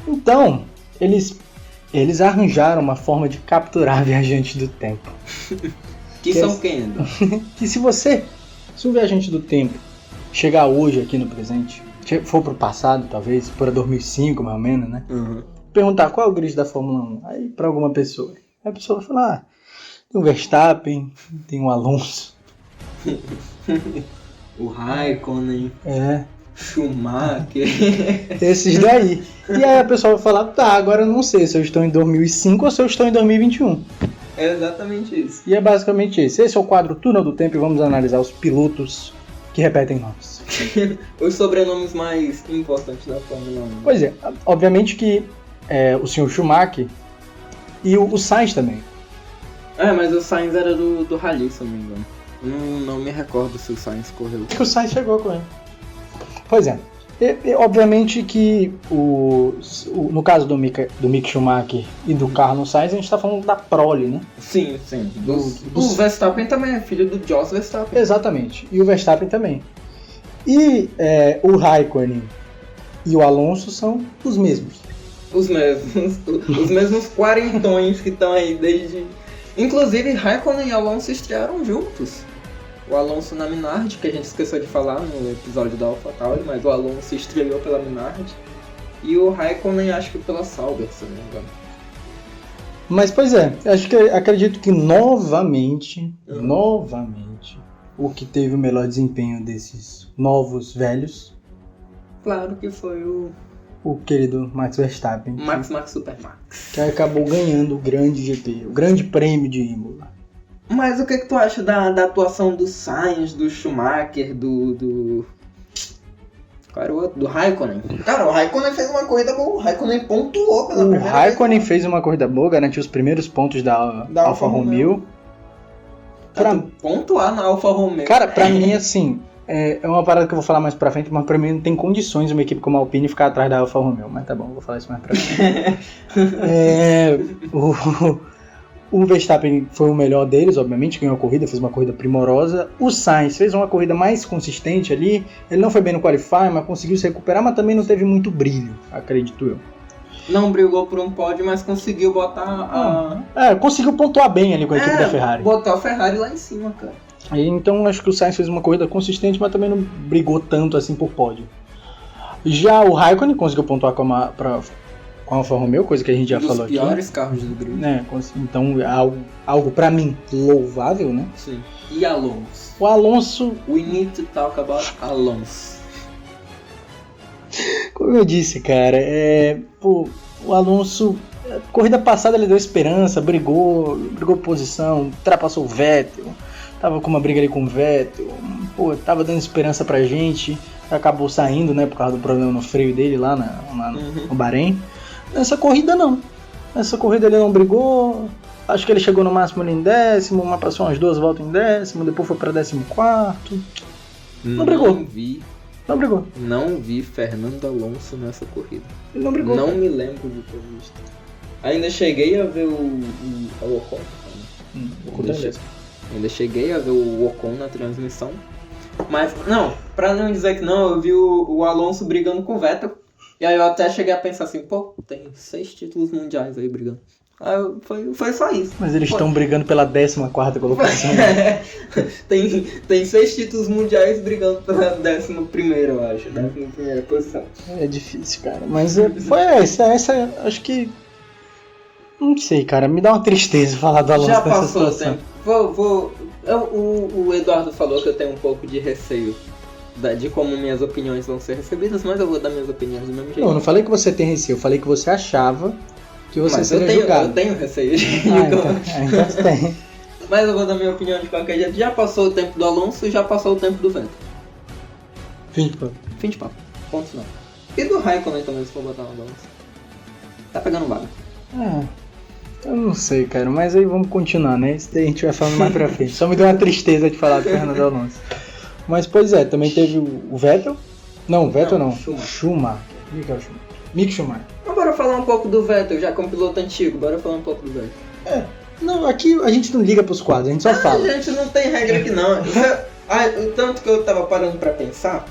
Speaker 1: Então, eles arranjaram uma forma de capturar viajantes do tempo.
Speaker 2: Que são quem?
Speaker 1: Que se um viajante do tempo chegar hoje aqui no presente, for pro passado talvez, para 2005 mais ou menos, né? Perguntar qual é o grid da Fórmula 1, aí pra alguma pessoa. Aí a pessoa vai falar, tem o Verstappen, tem o Alonso.
Speaker 2: O Raikkonen. Schumacher.
Speaker 1: Esses daí. E aí a pessoa vai falar, tá, agora eu não sei se eu estou em 2005 ou se eu estou em 2021.
Speaker 2: É exatamente isso.
Speaker 1: E é basicamente isso. Esse é o quadro Túnel do Tempo e vamos analisar os pilotos que repetem nomes.
Speaker 2: Os sobrenomes mais importantes da Fórmula 1.
Speaker 1: Pois é, obviamente que o senhor Schumacher e o Sainz também.
Speaker 2: Mas o Sainz era do Rally, se eu não me engano. Não me recordo se o Sainz correu.
Speaker 1: Acho que o Sainz chegou a correr. Pois é. Obviamente que no caso do Mick Schumacher e do Carlos Sainz, a gente está falando da prole, né?
Speaker 2: Sim. O Verstappen também é filho do Jos Verstappen.
Speaker 1: Exatamente. E o Verstappen também. E o Raikkonen e o Alonso são os mesmos.
Speaker 2: Os mesmos quarentões que estão aí desde... Inclusive, Raikkonen e Alonso estrearam juntos. O Alonso na Minardi, que a gente esqueceu de falar no episódio da AlphaTauri, mas o Alonso estreou pela Minardi. E o Raikkonen acho que pela Sauber, se não me engano.
Speaker 1: Mas pois acredito que novamente, o que teve o melhor desempenho desses novos velhos...
Speaker 2: Claro que foi
Speaker 1: o querido Max Verstappen.
Speaker 2: Max Super Max.
Speaker 1: Que acabou ganhando o grande GP, o grande prêmio de Imola.
Speaker 2: Mas o que tu acha da atuação do Sainz, do Schumacher, do... Qual era o outro? Do Raikkonen. Cara, o Raikkonen fez uma corrida boa. O Raikkonen pontuou pela primeira vez.
Speaker 1: O Raikkonen fez uma corrida boa, garantiu os primeiros pontos da Alfa Romeo.
Speaker 2: Pontuar na Alfa Romeo.
Speaker 1: Cara, pra mim, assim, é uma parada que eu vou falar mais pra frente, mas pra mim não tem condições uma equipe como a Alpine ficar atrás da Alfa Romeo. Mas tá bom, vou falar isso mais pra frente. O Verstappen foi o melhor deles, obviamente, ganhou a corrida, fez uma corrida primorosa. O Sainz fez uma corrida mais consistente ali. Ele não foi bem no qualify, mas conseguiu se recuperar, mas também não teve muito brilho, acredito eu.
Speaker 2: Não brigou por um pódio, mas conseguiu botar a...
Speaker 1: conseguiu pontuar bem ali com a equipe da Ferrari.
Speaker 2: Botar a Ferrari lá em cima, cara.
Speaker 1: Então acho que o Sainz fez uma corrida consistente, mas também não brigou tanto assim por pódio. Já o Raikkonen conseguiu pontuar com com a Alfa Romeo, coisa que a gente já falou aqui.
Speaker 2: Um dos piores carros do grid.
Speaker 1: Né? Então, algo pra mim louvável, né?
Speaker 2: Sim. E Alonso?
Speaker 1: O Alonso,
Speaker 2: We need to talk about Alonso.
Speaker 1: como eu disse, cara, o Alonso, corrida passada ele deu esperança, brigou posição, ultrapassou o Vettel, tava com uma briga ali com o Vettel, pô, tava dando esperança pra gente, acabou saindo, né, por causa do problema no freio dele lá no Bahrein. Nessa corrida não, nessa corrida ele não brigou, acho que ele chegou no máximo ali em 10º, mas passou umas 2 voltas em 10º, depois foi pra 14º, não brigou. Não brigou.
Speaker 2: Não vi Fernando Alonso nessa corrida.
Speaker 1: Ele não brigou.
Speaker 2: Não
Speaker 1: cara.
Speaker 2: me lembro de ter visto. Ainda cheguei a ver o Ocon. Ainda cheguei a ver o Ocon na transmissão. Mas, não, pra não dizer que não, eu vi o Alonso brigando com o Vettel. E aí eu até cheguei a pensar assim, pô, tem 6 títulos mundiais aí brigando. Aí foi só isso.
Speaker 1: Mas eles estão brigando pela 14ª colocação.
Speaker 2: tem 6 títulos mundiais brigando pela 11ª, eu acho. 11ª posição.
Speaker 1: É difícil, cara. Mas foi essa, acho que... Não sei, cara. Me dá uma tristeza falar do Alonso
Speaker 2: Já
Speaker 1: nessa
Speaker 2: passou o
Speaker 1: situação.
Speaker 2: tempo. O Eduardo falou que eu tenho um pouco de receio de como minhas opiniões vão ser recebidas, mas eu vou dar minhas opiniões do mesmo jeito.
Speaker 1: Não, eu não falei que você tem receio. Eu falei que você achava que você
Speaker 2: Mas
Speaker 1: seria julgado.
Speaker 2: eu tenho receio de
Speaker 1: Então você tem.
Speaker 2: Mas eu vou dar minha opinião de qualquer jeito. Já passou o tempo do Alonso e já passou o tempo do Vettel. Fim de papo. Ponto final. E do Raikkonen também, se for botar uma balança. Tá pegando vaga.
Speaker 1: Eu não sei, cara. Mas aí vamos continuar, né? Isso daí a gente vai falando mais pra frente. Só me deu uma tristeza de falar do Fernando Alonso. Mas, pois é, também teve o Vettel. Não, o Vettel não. Schumacher. O que é o Schumacher? Mick Schumacher.
Speaker 2: Então bora falar um pouco do Vettel, já como piloto antigo. Bora falar um pouco do Vettel.
Speaker 1: Não, aqui a gente não liga pros quadros, a gente só fala.
Speaker 2: A gente não tem regra aqui não. O tanto que eu tava parando pra pensar,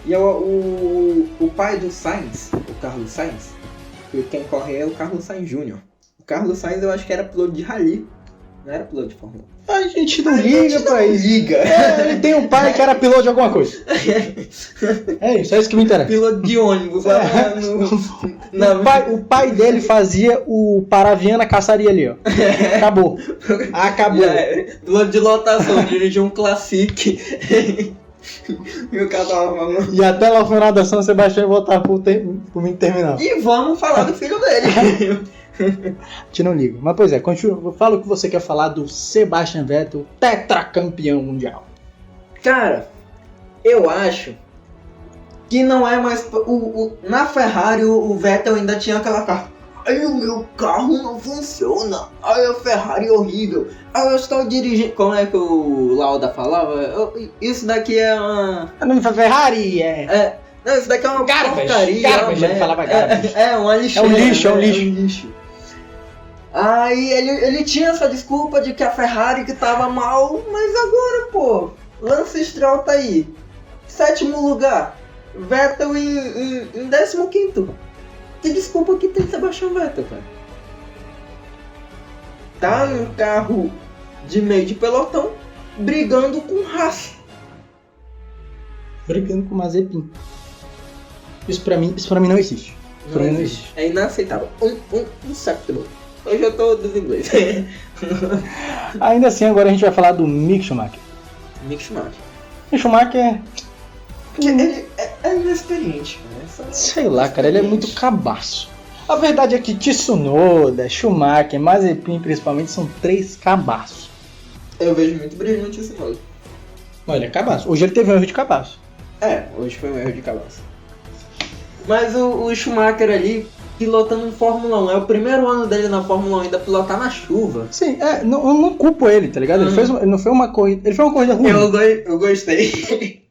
Speaker 2: e o pai do Sainz, o Carlos Sainz, quem corre é o Carlos Sainz Jr. O Carlos Sainz eu acho que era piloto de rally, não era piloto de Fórmula 1.
Speaker 1: A gente não liga pra isso. Ele tem um pai que era piloto de alguma coisa. É isso que me interessa.
Speaker 2: Piloto de ônibus lá
Speaker 1: o pai dele fazia o Paraviana caçaria ali, ó. Acabou.
Speaker 2: Piloto de lotação, dirigiu um Classic. E o cara tava falando.
Speaker 1: E até lá no final da São Sebastião voltar pro mim terminar.
Speaker 2: E vamos falar do filho dele.
Speaker 1: A gente não liga. Mas pois é, continua. Fala o que você quer falar do Sebastian Vettel, tetracampeão mundial.
Speaker 2: Cara, eu acho que não é mais. Na Ferrari o Vettel ainda tinha aquela carta. Ai, o meu carro não funciona. Ai, a Ferrari é horrível. Ai, eu estou dirigindo. Como é que o Lauda falava? Isso daqui é uma.
Speaker 1: Não foi Ferrari,
Speaker 2: Não, isso daqui é uma porcaria.
Speaker 1: Garbage, ele falava garbage.
Speaker 2: Uma lixeira.
Speaker 1: É um lixo.
Speaker 2: Aí ele tinha essa desculpa de que a Ferrari que tava mal, mas agora, pô, Lance Stroll tá aí. 7º lugar. Vettel em 15º. Que desculpa que tem Sebastian Vettel, cara. Tá num carro de meio de pelotão, brigando com o Haas.
Speaker 1: Brigando com o Mazepin. Isso pra mim não existe.
Speaker 2: Não existe. É inaceitável. Unacceptable. Hoje eu tô dos inglês.
Speaker 1: Ainda assim, agora a gente vai falar do Mick Schumacher.
Speaker 2: Mick
Speaker 1: Schumacher
Speaker 2: ele é inexperiente, né?
Speaker 1: Sei lá, cara, ele é muito cabaço. A verdade é que Tsunoda, Schumacher, Mazepin principalmente são 3 cabaços.
Speaker 2: Eu vejo muito brilho no Tsunoda.
Speaker 1: Olha, é cabaço. Hoje ele teve um erro de cabaço.
Speaker 2: Hoje foi um erro de cabaço. Mas o Schumacher ali, pilotando em Fórmula 1, é o primeiro ano dele na Fórmula 1, ainda pilotar na chuva.
Speaker 1: Sim, eu não culpo ele, tá ligado? Ele não foi uma corrida. Ele foi uma corrida ruim.
Speaker 2: Eu gostei.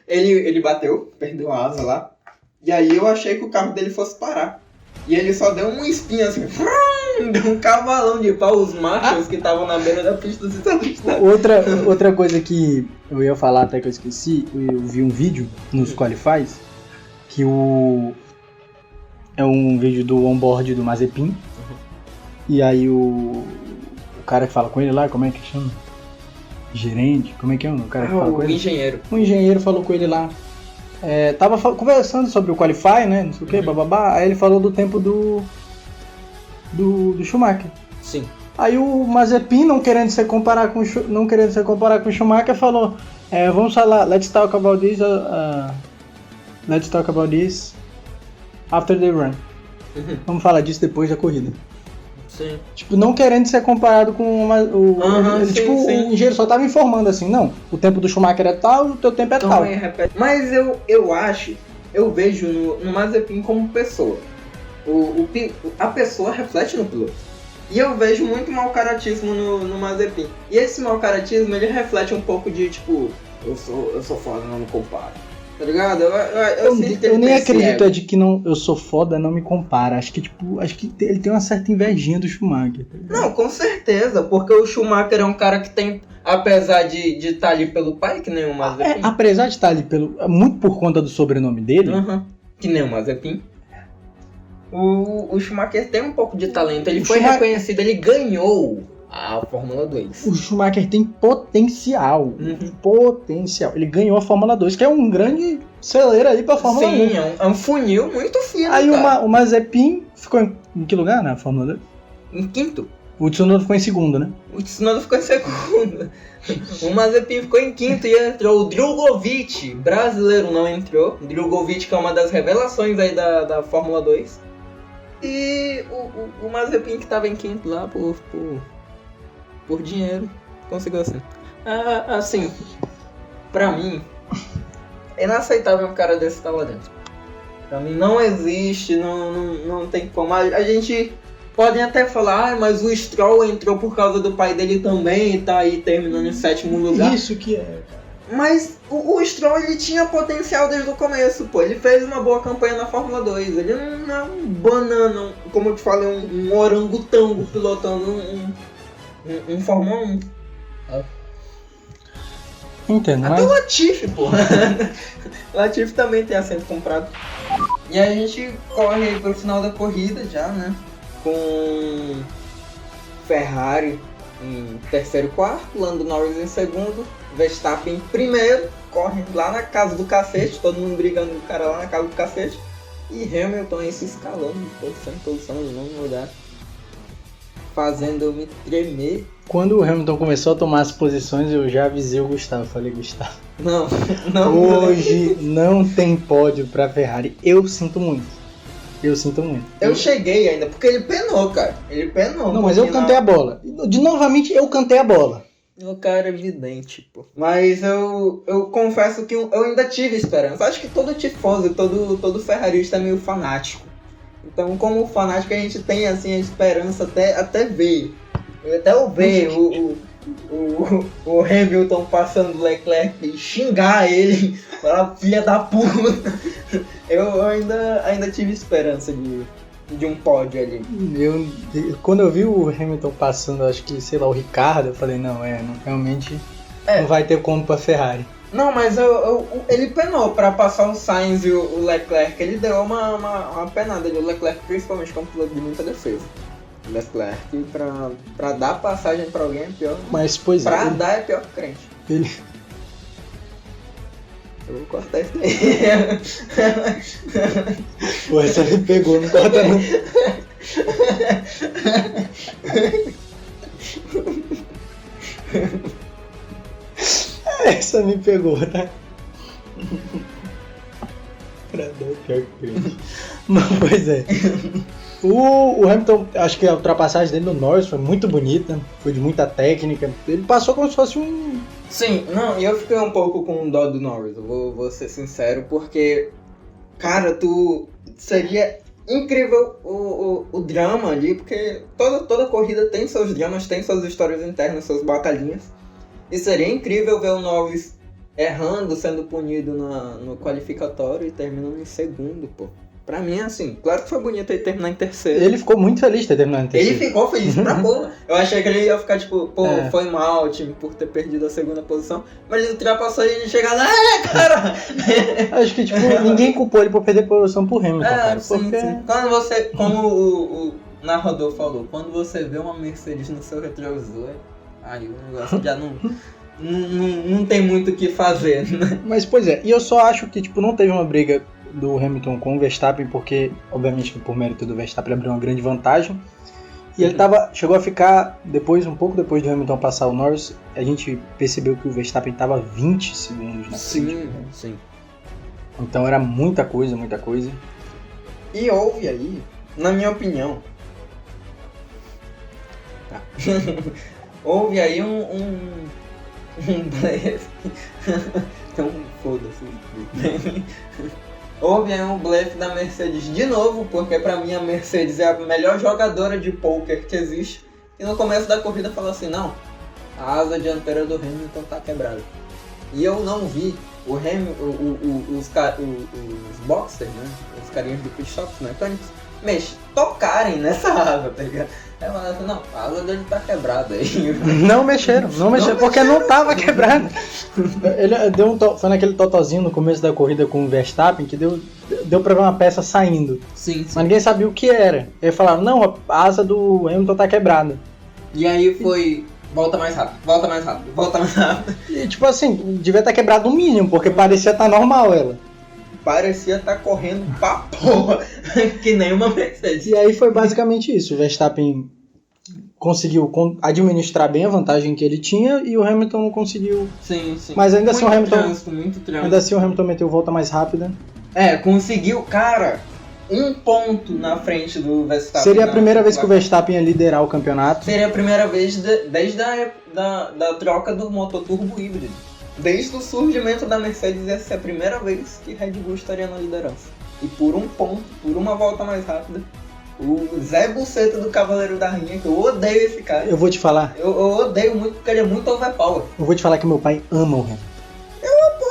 Speaker 2: ele bateu, perdeu a asa lá. E aí eu achei que o carro dele fosse parar. E ele só deu um espinho assim, deu um cavalão de pau. Os machos que estavam na beira da pista do
Speaker 1: Outra coisa que eu ia falar até que eu esqueci, eu vi um vídeo nos Qualifies, que é um vídeo do onboard do Mazepin. E aí o cara que fala com ele lá, como é que chama? Gerente? Como é que é o cara que fala com ele?
Speaker 2: Engenheiro.
Speaker 1: O engenheiro falou com ele lá. Tava conversando sobre o Qualify, né? Não sei o que, bababá. Aí ele falou do tempo do do Schumacher.
Speaker 2: Sim.
Speaker 1: Aí o Mazepin, não querendo se comparar com o Schumacher, falou: vamos falar, let's talk about this after the run. Vamos falar disso depois da corrida.
Speaker 2: Sim.
Speaker 1: Tipo, não querendo ser comparado com o engenheiro só tava informando assim, não, o tempo do Schumacher é tal, o teu tempo é tal.
Speaker 3: Mas eu vejo no Mazepin como pessoa. A pessoa reflete no piloto. E eu vejo muito mau caratismo no Mazepin. E esse mau caratismo, ele reflete um pouco de, tipo, eu sou foda, não me comparo. Tá ligado?
Speaker 1: Eu nem acredito de que eu sou foda, não me compara. Acho que ele tem uma certa invejinha do Schumacher. Tá,
Speaker 3: não, com certeza, porque o Schumacher é um cara que tem, apesar de estar ali pelo pai, que nem o Mazepin.
Speaker 1: Apesar de estar ali muito por conta do sobrenome dele.
Speaker 3: Que nem o Mazepin. O Schumacher tem um pouco de talento, ele foi reconhecido, ele ganhou a Fórmula 2.
Speaker 1: O Schumacher tem potencial. Potencial. Ele ganhou a Fórmula 2, que é um grande celeiro aí pra Fórmula 1.
Speaker 3: Sim, é um funil muito fino.
Speaker 1: Aí o Mazepin ficou em que lugar na Fórmula 2?
Speaker 3: Em quinto.
Speaker 1: O Tsunoda ficou em segundo, né?
Speaker 3: O Tsunoda ficou em segundo. O Mazepin ficou em quinto e entrou o Drugovich. Brasileiro não entrou. Drugovich, que é uma das revelações aí da Fórmula 2. E o Mazepin, que tava em quinto lá por dinheiro, conseguiu assim. Assim, pra mim, é inaceitável um cara desse estar lá dentro. Pra mim não existe, não tem como. A gente podem até falar, mas o Stroll entrou por causa do pai dele também e tá aí terminando em 7º lugar.
Speaker 1: Isso que é, cara.
Speaker 3: Mas o Stroll, ele tinha potencial desde o começo, pô. Ele fez uma boa campanha na Fórmula 2. Ele não é um banana, como eu te falei, um orangotango pilotando um Fórmula 1.
Speaker 1: Entendo,
Speaker 3: até o Latifi, pô. Latifi também tem assento comprado. E aí a gente corre aí pro final da corrida já, né? Com Ferrari em terceiro e quarto, Lando Norris em segundo, Verstappen em primeiro, corre lá na casa do cacete, todo mundo brigando com o cara lá na casa do cacete, e Hamilton aí se escalando de posição, de novo lugar, fazendo eu me tremer.
Speaker 1: Quando o Hamilton começou a tomar as posições, eu já avisei o Gustavo, falei, Gustavo,
Speaker 3: não
Speaker 1: hoje não tem pódio pra Ferrari, eu sinto muito.
Speaker 3: Eu cheguei ainda, porque ele penou, cara. Ele penou.
Speaker 1: Não, mas eu cantei a bola. Novamente, eu cantei a bola.
Speaker 3: O cara é evidente, pô. Mas eu confesso que eu ainda tive esperança. Acho que todo tifoso, todo ferrarista é meio fanático. Então, como fanático, a gente tem, assim, a esperança até ver. Até eu ver o Hamilton passando o Leclerc e xingar ele, falar filha da puta. Eu ainda tive esperança de um pódio ali.
Speaker 1: Quando eu vi o Hamilton passando, acho que, sei lá, o Ricardo, eu falei, realmente não vai ter como pra Ferrari.
Speaker 3: Não, mas ele penou pra passar o Sainz e o Leclerc, ele deu uma penada ali, o Leclerc principalmente, que é um piloto de muita defesa. Leclerc, pra dar passagem pra alguém é pior.
Speaker 1: Mas, pois
Speaker 3: pra dar é pior que crente.
Speaker 1: Ele...
Speaker 3: Eu vou cortar isso aí.
Speaker 1: Pô, essa me pegou, não corta não. Essa me pegou, tá? Pra dar o pior que crente. Não, pois é. O Hamilton, acho que a ultrapassagem dele no Norris foi muito bonita, foi de muita técnica. Ele passou como se fosse um...
Speaker 3: Sim, não, e eu fiquei um pouco com dó do Norris, eu vou ser sincero, porque, cara, seria incrível o drama ali, porque toda corrida tem seus dramas, tem suas histórias internas, suas batalhinhas, e seria incrível ver o Norris errando, sendo punido no qualificatório e terminando em segundo, pô. Pra mim, assim, claro que foi bonito ele terminar em terceiro.
Speaker 1: Ele ficou muito feliz de ter terminado em terceiro.
Speaker 3: Ele ficou feliz pra porra. Eu achei que ele ia ficar tipo, foi mal o time por ter perdido a segunda posição. Mas ele ultrapassou e ele chega lá, cara!
Speaker 1: Acho que, tipo, ninguém culpou ele por perder posição pro Hamilton, cara.
Speaker 3: Sim,
Speaker 1: porque...
Speaker 3: sim. Quando você, como o narrador falou, quando você vê uma Mercedes no seu retrovisor, aí o negócio já não tem muito o que fazer, né?
Speaker 1: Mas, pois é, e eu só acho que, tipo, não teve uma briga do Hamilton com o Verstappen, porque, obviamente, por mérito do Verstappen, ele abriu uma grande vantagem. E ele chegou a ficar, um pouco depois do Hamilton passar o Norris, a gente percebeu que o Verstappen estava 20 segundos na frente.
Speaker 3: Sim.
Speaker 1: Então era muita coisa, muita coisa.
Speaker 3: E houve aí, na minha opinião, houve aí um blefe. Então, foda-se. Houve aí um blefe da Mercedes de novo, porque pra mim a Mercedes é a melhor jogadora de poker que existe. E no começo da corrida falou assim, não, a asa dianteira do Hamilton tá quebrada. E eu não vi os boxers, né? Os carinhas do pit stop, os mecânicos, tocarem nessa asa, tá ligado? Aí falaram assim, não, a asa dele tá quebrada aí.
Speaker 1: Não mexeram, porque não tava quebrada. Ele foi naquele totozinho no começo da corrida com o Verstappen que deu pra ver uma peça saindo.
Speaker 3: Sim.
Speaker 1: Mas ninguém sabia o que era. Eles falaram, não, a asa do Hamilton tá quebrada.
Speaker 3: E aí foi, volta mais rápido.
Speaker 1: E tipo assim, devia estar quebrado o mínimo, porque parecia estar normal ela.
Speaker 3: Parecia estar correndo pra porra, que nem uma Mercedes.
Speaker 1: E aí foi basicamente isso. O Verstappen conseguiu administrar bem a vantagem que ele tinha e o Hamilton não conseguiu.
Speaker 3: Sim.
Speaker 1: Mas ainda assim o Hamilton.
Speaker 3: Muito trânsito.
Speaker 1: Ainda assim o Hamilton meteu volta mais rápida.
Speaker 3: Conseguiu, cara, um ponto na frente do Verstappen.
Speaker 1: Seria a primeira vez que o Verstappen ia liderar o campeonato.
Speaker 3: Seria a primeira vez desde a troca do motor turbo híbrido. Desde o surgimento da Mercedes, essa é a primeira vez que Red Bull estaria na liderança. E por um ponto, por uma volta mais rápida, o Zé Buceta do Cavaleiro da Rainha, que eu odeio esse cara.
Speaker 1: Eu vou te falar.
Speaker 3: Eu odeio muito porque ele é muito overpower.
Speaker 1: Eu vou te falar que meu pai ama o Hamilton.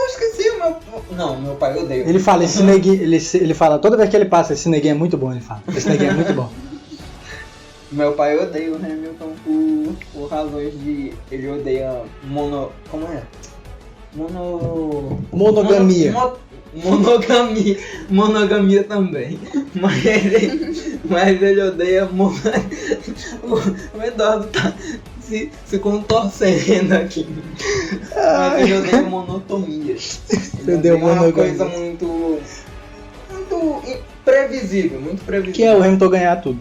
Speaker 3: Esqueci o meu... Não, meu pai odeia.
Speaker 1: Ele fala, esse neguinho, ele fala, toda vez que ele passa, esse neguinho é muito bom, ele fala. Esse neguinho é muito bom.
Speaker 3: Meu pai odeia o Hamilton por razões de... Ele odeia como é?
Speaker 1: Monogamia.
Speaker 3: Monogamia também. Mas ele odeia... O Eduardo tá se contorcendo aqui. Mas ele odeia monotonia. Ele odeia uma coisa muito previsível, muito previsível.
Speaker 1: Que é o Hamilton ganhar tudo.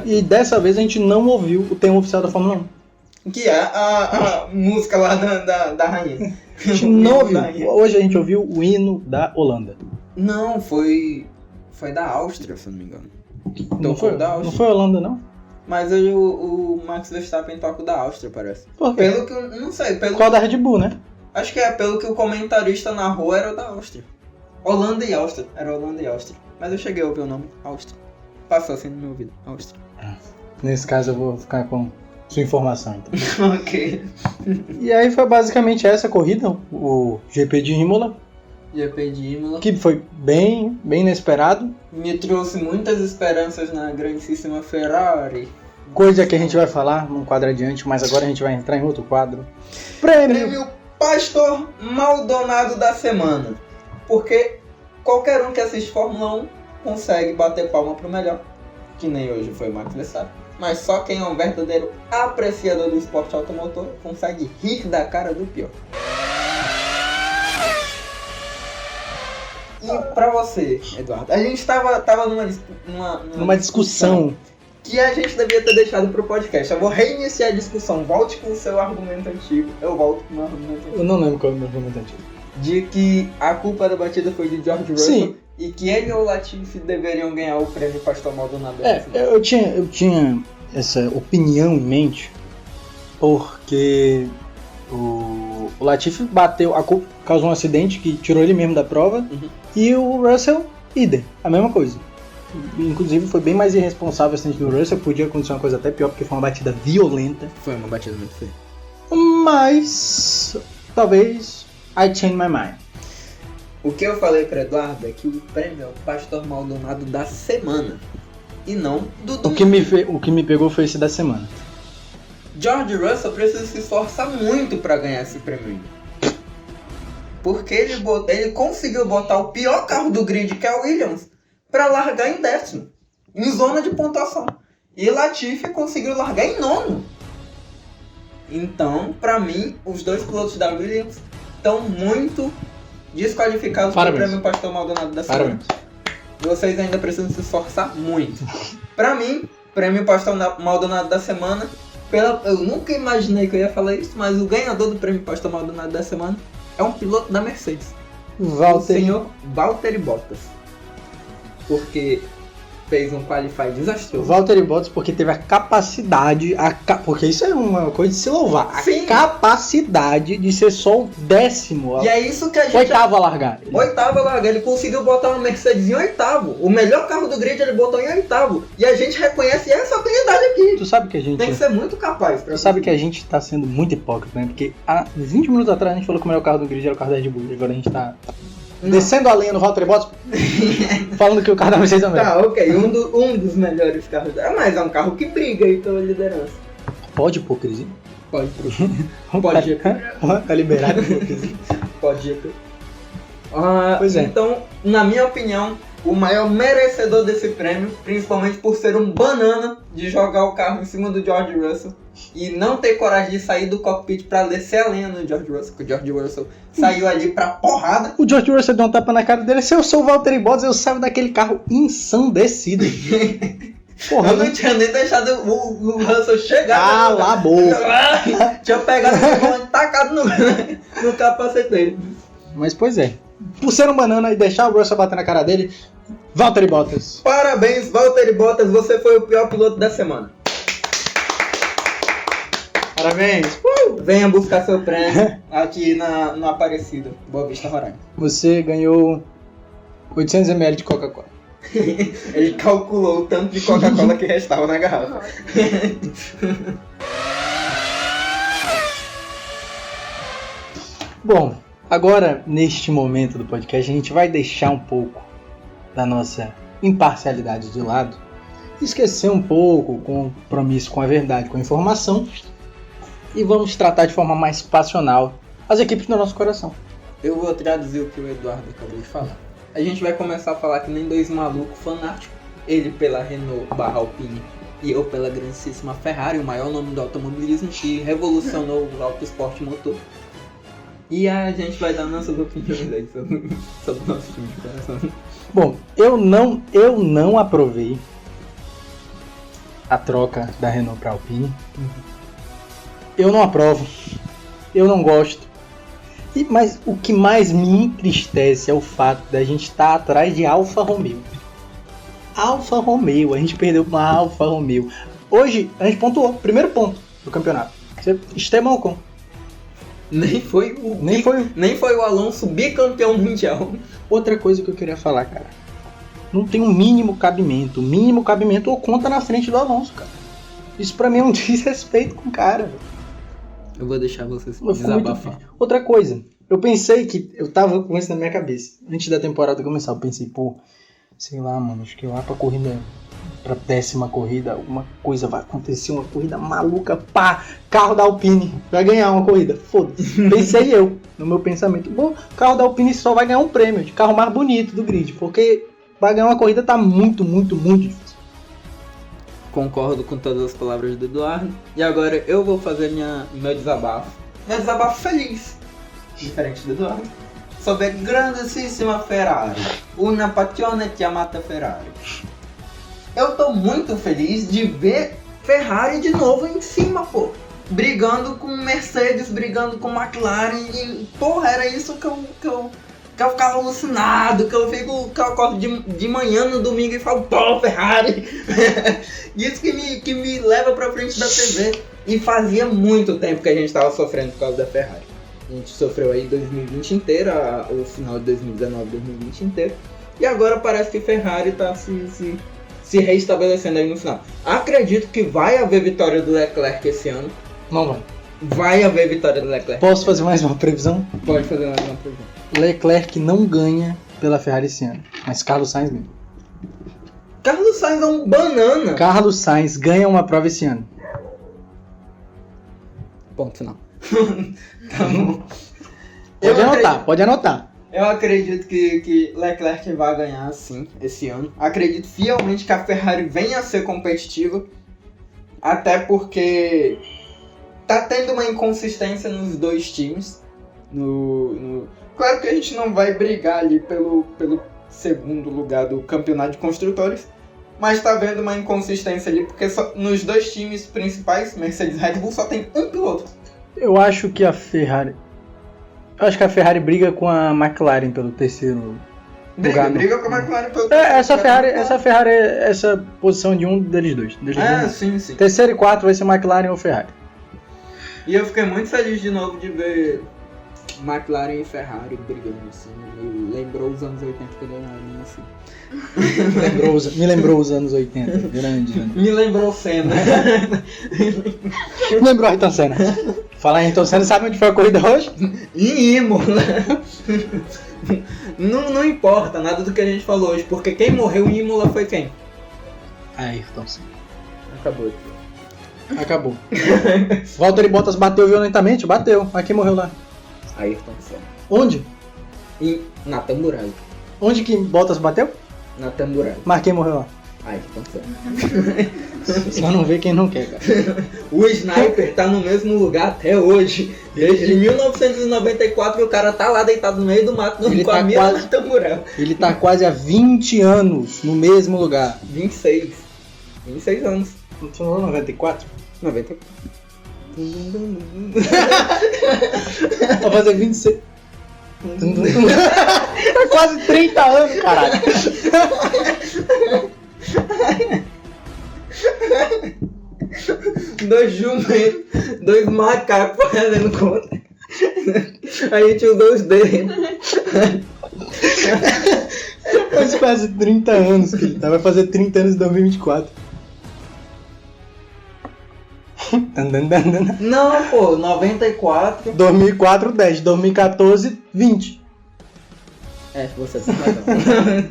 Speaker 1: E dessa vez a gente não ouviu o tema oficial da Fórmula 1.
Speaker 3: Que é a música lá da rainha.
Speaker 1: A gente não ouviu. Hoje a gente ouviu o hino da Holanda.
Speaker 3: Não, foi da Áustria, se eu não me engano.
Speaker 1: Não foi a Holanda, não?
Speaker 3: Mas hoje o Max Verstappen toca o da Áustria, parece.
Speaker 1: Por quê?
Speaker 3: Pelo que eu não sei.
Speaker 1: Qual da Red Bull, né?
Speaker 3: Acho que pelo que o comentarista narrou, era o da Áustria. Holanda e Áustria. Era Holanda e Áustria. Mas eu cheguei a ouvir o nome, Áustria. Passou assim no meu ouvido, Áustria.
Speaker 1: Nesse caso eu vou ficar com sua informação, então.
Speaker 3: Ok.
Speaker 1: E aí foi basicamente essa corrida, o GP de Imola.
Speaker 3: GP de Imola.
Speaker 1: Que foi bem inesperado.
Speaker 3: Me trouxe muitas esperanças na grandíssima Ferrari.
Speaker 1: Coisa que a gente vai falar num quadro adiante, mas agora a gente vai entrar em outro quadro. Prêmio
Speaker 3: Pastor Maldonado da semana. Porque qualquer um que assiste Fórmula 1 consegue bater palma pro melhor. Que nem hoje foi o Max Verstappen. Mas só quem é um verdadeiro apreciador do esporte automotor consegue rir da cara do pior. E pra você, Eduardo, a gente tava
Speaker 1: numa discussão
Speaker 3: que a gente devia ter deixado pro podcast. Eu vou reiniciar a discussão. Volte com o seu argumento antigo. Eu volto com o meu argumento antigo.
Speaker 1: Eu não lembro qual é o meu argumento antigo.
Speaker 3: De que a culpa da batida foi de George Russell.
Speaker 1: Sim.
Speaker 3: E que ele ou o Latifi deveriam ganhar o prêmio Pastor Maldonado.
Speaker 1: Eu tinha essa opinião em mente porque o Latifi bateu, causou um acidente que tirou ele mesmo da prova.
Speaker 3: Uhum.
Speaker 1: E o Russell, idem, a mesma coisa. Inclusive foi bem mais irresponsável o acidente do Russell, podia acontecer uma coisa até pior porque foi uma batida violenta.
Speaker 3: Foi uma batida muito feia.
Speaker 1: Mas talvez I change my mind.
Speaker 3: O que eu falei para Eduardo é que o prêmio é o Pastor Maldonado da semana e não do domingo.
Speaker 1: O que me pegou foi esse da semana.
Speaker 3: George Russell precisa se esforçar muito para ganhar esse prêmio. Porque ele conseguiu botar o pior carro do grid, que é o Williams, para largar em 10º, em zona de pontuação. E Latifi conseguiu largar em 9º. Então, para mim, os dois pilotos da Williams estão muito desqualificados do prêmio Pastor Maldonado da semana. Vocês ainda precisam se esforçar muito. Pra mim, Prêmio Pastor Maldonado da semana. Eu nunca imaginei que eu ia falar isso, mas o ganhador do Prêmio Pastor Maldonado da semana é um piloto da Mercedes. O senhor Valtteri Bottas. Porque fez um qualify desastroso.
Speaker 1: Valtteri Bottas porque teve a capacidade, porque isso é uma coisa de se louvar,
Speaker 3: Sim.
Speaker 1: a capacidade de ser só o 10º,
Speaker 3: E é isso que a gente...
Speaker 1: oitavo a largar.
Speaker 3: Oitavo largar, ele conseguiu botar uma Mercedes em oitavo. O melhor carro do grid ele botou em oitavo. E a gente reconhece essa habilidade aqui.
Speaker 1: Tu sabe que a gente...
Speaker 3: Tem que ser muito capaz.
Speaker 1: Tu sabe que a gente tá sendo muito hipócrita, né? Porque há 20 minutos atrás a gente falou que o melhor carro do grid era o carro da Red Bull. Agora a gente tá descendo a lenha no Valtteri Bottas, falando que o carro da Mercedes é o melhor.
Speaker 3: Tá, ok. Um dos melhores carros. Mas é um carro que briga aí pela liderança.
Speaker 1: Pode hipocrisia?
Speaker 3: Pode Pode ir.
Speaker 1: Tá liberado a hipocrisia.
Speaker 3: Pode ir.
Speaker 1: Pois é.
Speaker 3: Então, na minha opinião, o maior merecedor desse prêmio, principalmente por ser um banana de jogar o carro em cima do George Russell e não ter coragem de sair do cockpit pra descer a lenha no George Russell, porque o George Russell saiu ali pra porrada.
Speaker 1: O George Russell deu um tapa na cara dele. Se eu sou o Valtteri Bottas, eu saio daquele carro ensandecido. Porra,
Speaker 3: Eu não tinha nem deixado o Russell chegar.
Speaker 1: Cala a boca.
Speaker 3: Tinha pegado o comando e tacado no capacete dele.
Speaker 1: Mas pois é. Por ser um banana e deixar o Russell bater na cara dele, Valtteri Bottas.
Speaker 3: Parabéns, Valtteri Bottas, você foi o pior piloto da semana.
Speaker 1: Parabéns.
Speaker 3: Venha buscar seu prêmio aqui no Aparecida, Boa Vista, Roraima.
Speaker 1: Você ganhou 800 ml de Coca-Cola.
Speaker 3: Ele calculou o tanto de Coca-Cola que restava na garrafa.
Speaker 1: Bom, agora neste momento do podcast a gente vai deixar um pouco da nossa imparcialidade de lado, esquecer um pouco o compromisso com a verdade, com a informação, e vamos tratar de forma mais passional as equipes do nosso coração.
Speaker 3: Eu vou traduzir o que o Eduardo acabou de falar. A gente vai começar a falar que nem dois malucos fanáticos. Ele pela Renault / Alpine e eu pela grandíssima Ferrari, o maior nome do automobilismo que revolucionou o auto esporte motor. E a gente vai dar nossas opiniões aí sobre o nosso time de coração.
Speaker 1: Bom, eu não aprovei a troca da Renault para Alpine. Eu não aprovo. Eu não gosto. Mas o que mais me entristece é o fato da gente estar atrás de Alfa Romeo. Alfa Romeo, a gente perdeu uma Alfa Romeo. Hoje a gente pontuou, primeiro ponto do campeonato. Esteban Ocon.
Speaker 3: Nem foi o Alonso bicampeão mundial.
Speaker 1: Outra coisa que eu queria falar, cara. Não tem um mínimo cabimento. O mínimo cabimento Ocon tá na frente do Alonso, cara. Isso pra mim é um desrespeito com o cara, velho.
Speaker 3: Eu vou deixar vocês desabafar.
Speaker 1: Outra coisa, eu pensei que... Eu tava com isso na minha cabeça. Antes da temporada começar, eu pensei, sei lá, mano, acho que lá pra 10ª corrida, alguma coisa vai acontecer, uma corrida maluca, carro da Alpine vai ganhar uma corrida, foda-se. Pensei eu, no meu pensamento. Bom, carro da Alpine só vai ganhar um prêmio de carro mais bonito do grid, porque vai ganhar uma corrida tá muito, muito, muito difícil.
Speaker 3: Concordo com todas as palavras do Eduardo. E agora eu vou fazer meu desabafo. Meu desabafo feliz. Diferente do Eduardo. Sobre a grandíssima Ferrari. Una passione chiamata Ferrari. Eu tô muito feliz de ver Ferrari de novo em cima, pô. Brigando com Mercedes, brigando com McLaren. E, porra, era isso que eu ficava alucinado, que eu acordo de manhã no domingo e falo, pô, Ferrari! Isso que me leva pra frente da TV. E fazia muito tempo que a gente tava sofrendo por causa da Ferrari. A gente sofreu aí 2020 inteiro, o final de 2019, 2020 inteiro. E agora parece que Ferrari tá se reestabelecendo aí no final. Acredito que vai haver vitória do Leclerc esse ano.
Speaker 1: Não vai.
Speaker 3: Vai haver vitória do Leclerc.
Speaker 1: Posso fazer mais uma previsão?
Speaker 3: Pode fazer mais uma previsão.
Speaker 1: Leclerc não ganha pela Ferrari esse ano, mas Carlos Sainz ganha.
Speaker 3: Carlos Sainz é um banana.
Speaker 1: Carlos Sainz ganha uma prova esse ano.
Speaker 3: Ponto final. Tá bom.
Speaker 1: Pode anotar.
Speaker 3: Eu acredito que Leclerc vai ganhar sim esse ano. Acredito fielmente que a Ferrari venha a ser competitiva. Até porque tá tendo uma inconsistência nos dois times. Claro que a gente não vai brigar ali pelo segundo lugar do campeonato de construtores. mas tá vendo uma inconsistência ali, porque nos dois times principais, Mercedes e Red Bull, só tem um piloto.
Speaker 1: Eu acho que a Ferrari briga com a McLaren pelo terceiro lugar.
Speaker 3: Briga com a McLaren pelo
Speaker 1: Essa Ferrari é essa posição de um deles dois.
Speaker 3: Sim.
Speaker 1: Terceiro e quarto vai ser McLaren ou Ferrari.
Speaker 3: E eu fiquei muito feliz de novo de ver McLaren e Ferrari brigando, assim. Me lembrou os anos 80 quando eu era menino, assim.
Speaker 1: Me lembrou os anos 80. Grande.
Speaker 3: Me lembrou Senna.
Speaker 1: Me lembrou Ayrton Senna. Falar em Ayrton Senna, sabe onde foi a corrida hoje?
Speaker 3: Em Imola. Não importa nada do que a gente falou hoje, porque quem morreu em Imola foi quem?
Speaker 1: Ayrton Senna.
Speaker 3: Acabou.
Speaker 1: Valtteri Bottas bateu violentamente? Bateu. Mas quem morreu lá?
Speaker 3: Ayrton Senna.
Speaker 1: Onde?
Speaker 3: Na Tamburelli.
Speaker 1: Onde que Bottas bateu?
Speaker 3: Na Tamburelli.
Speaker 1: Mas quem morreu lá?
Speaker 3: Ayrton Senna.
Speaker 1: Só não vê quem não quer, cara.
Speaker 3: O Sniper tá no mesmo lugar até hoje. Desde 1994 o cara tá lá deitado no meio do mato com a mira na Tamburelli.
Speaker 1: Ele tá quase há 20 anos no mesmo lugar.
Speaker 3: 26 anos.
Speaker 1: Não falou 94?
Speaker 3: 94.
Speaker 1: Vai fazer 26. Tá quase 30 anos, caralho.
Speaker 3: Dois jumentos, dois macacos fazendo conta. A gente usou os dedos.
Speaker 1: Faz quase 30 anos que ele tá. Vai fazer 30 anos em 2024.
Speaker 3: Não, pô, 94.
Speaker 1: 2004, 10. 2014, 20.
Speaker 3: Você tá razão.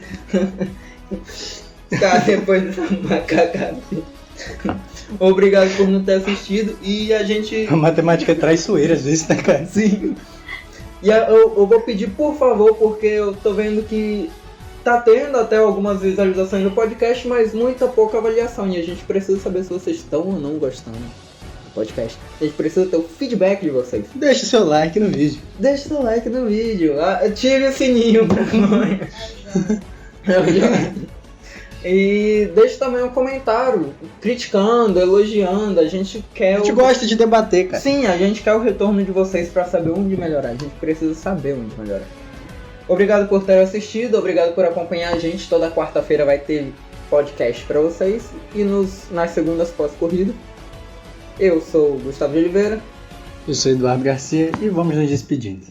Speaker 3: Tá, depois dessa macacada. Obrigado por não ter assistido e a gente...
Speaker 1: A matemática é traiçoeira às vezes, né, cara?
Speaker 3: Sim. E eu vou pedir, por favor, porque eu tô vendo que tá tendo até algumas visualizações no podcast, mas muita pouca avaliação. E a gente precisa saber se vocês estão ou não gostando do podcast. A gente precisa ter o feedback de vocês.
Speaker 1: Deixa o seu like no vídeo.
Speaker 3: Deixa seu like no vídeo. Ative o sininho. E deixe também um comentário criticando, elogiando. A gente quer.
Speaker 1: A gente gosta de debater, cara.
Speaker 3: Sim, a gente quer o retorno de vocês pra saber onde melhorar. A gente precisa saber onde melhorar. Obrigado por ter assistido, obrigado por acompanhar a gente. Toda quarta-feira vai ter podcast pra vocês. E nas segundas pós-corrida. Eu sou o Gustavo de Oliveira.
Speaker 1: Eu sou Eduardo Garcia e vamos nos despedindo.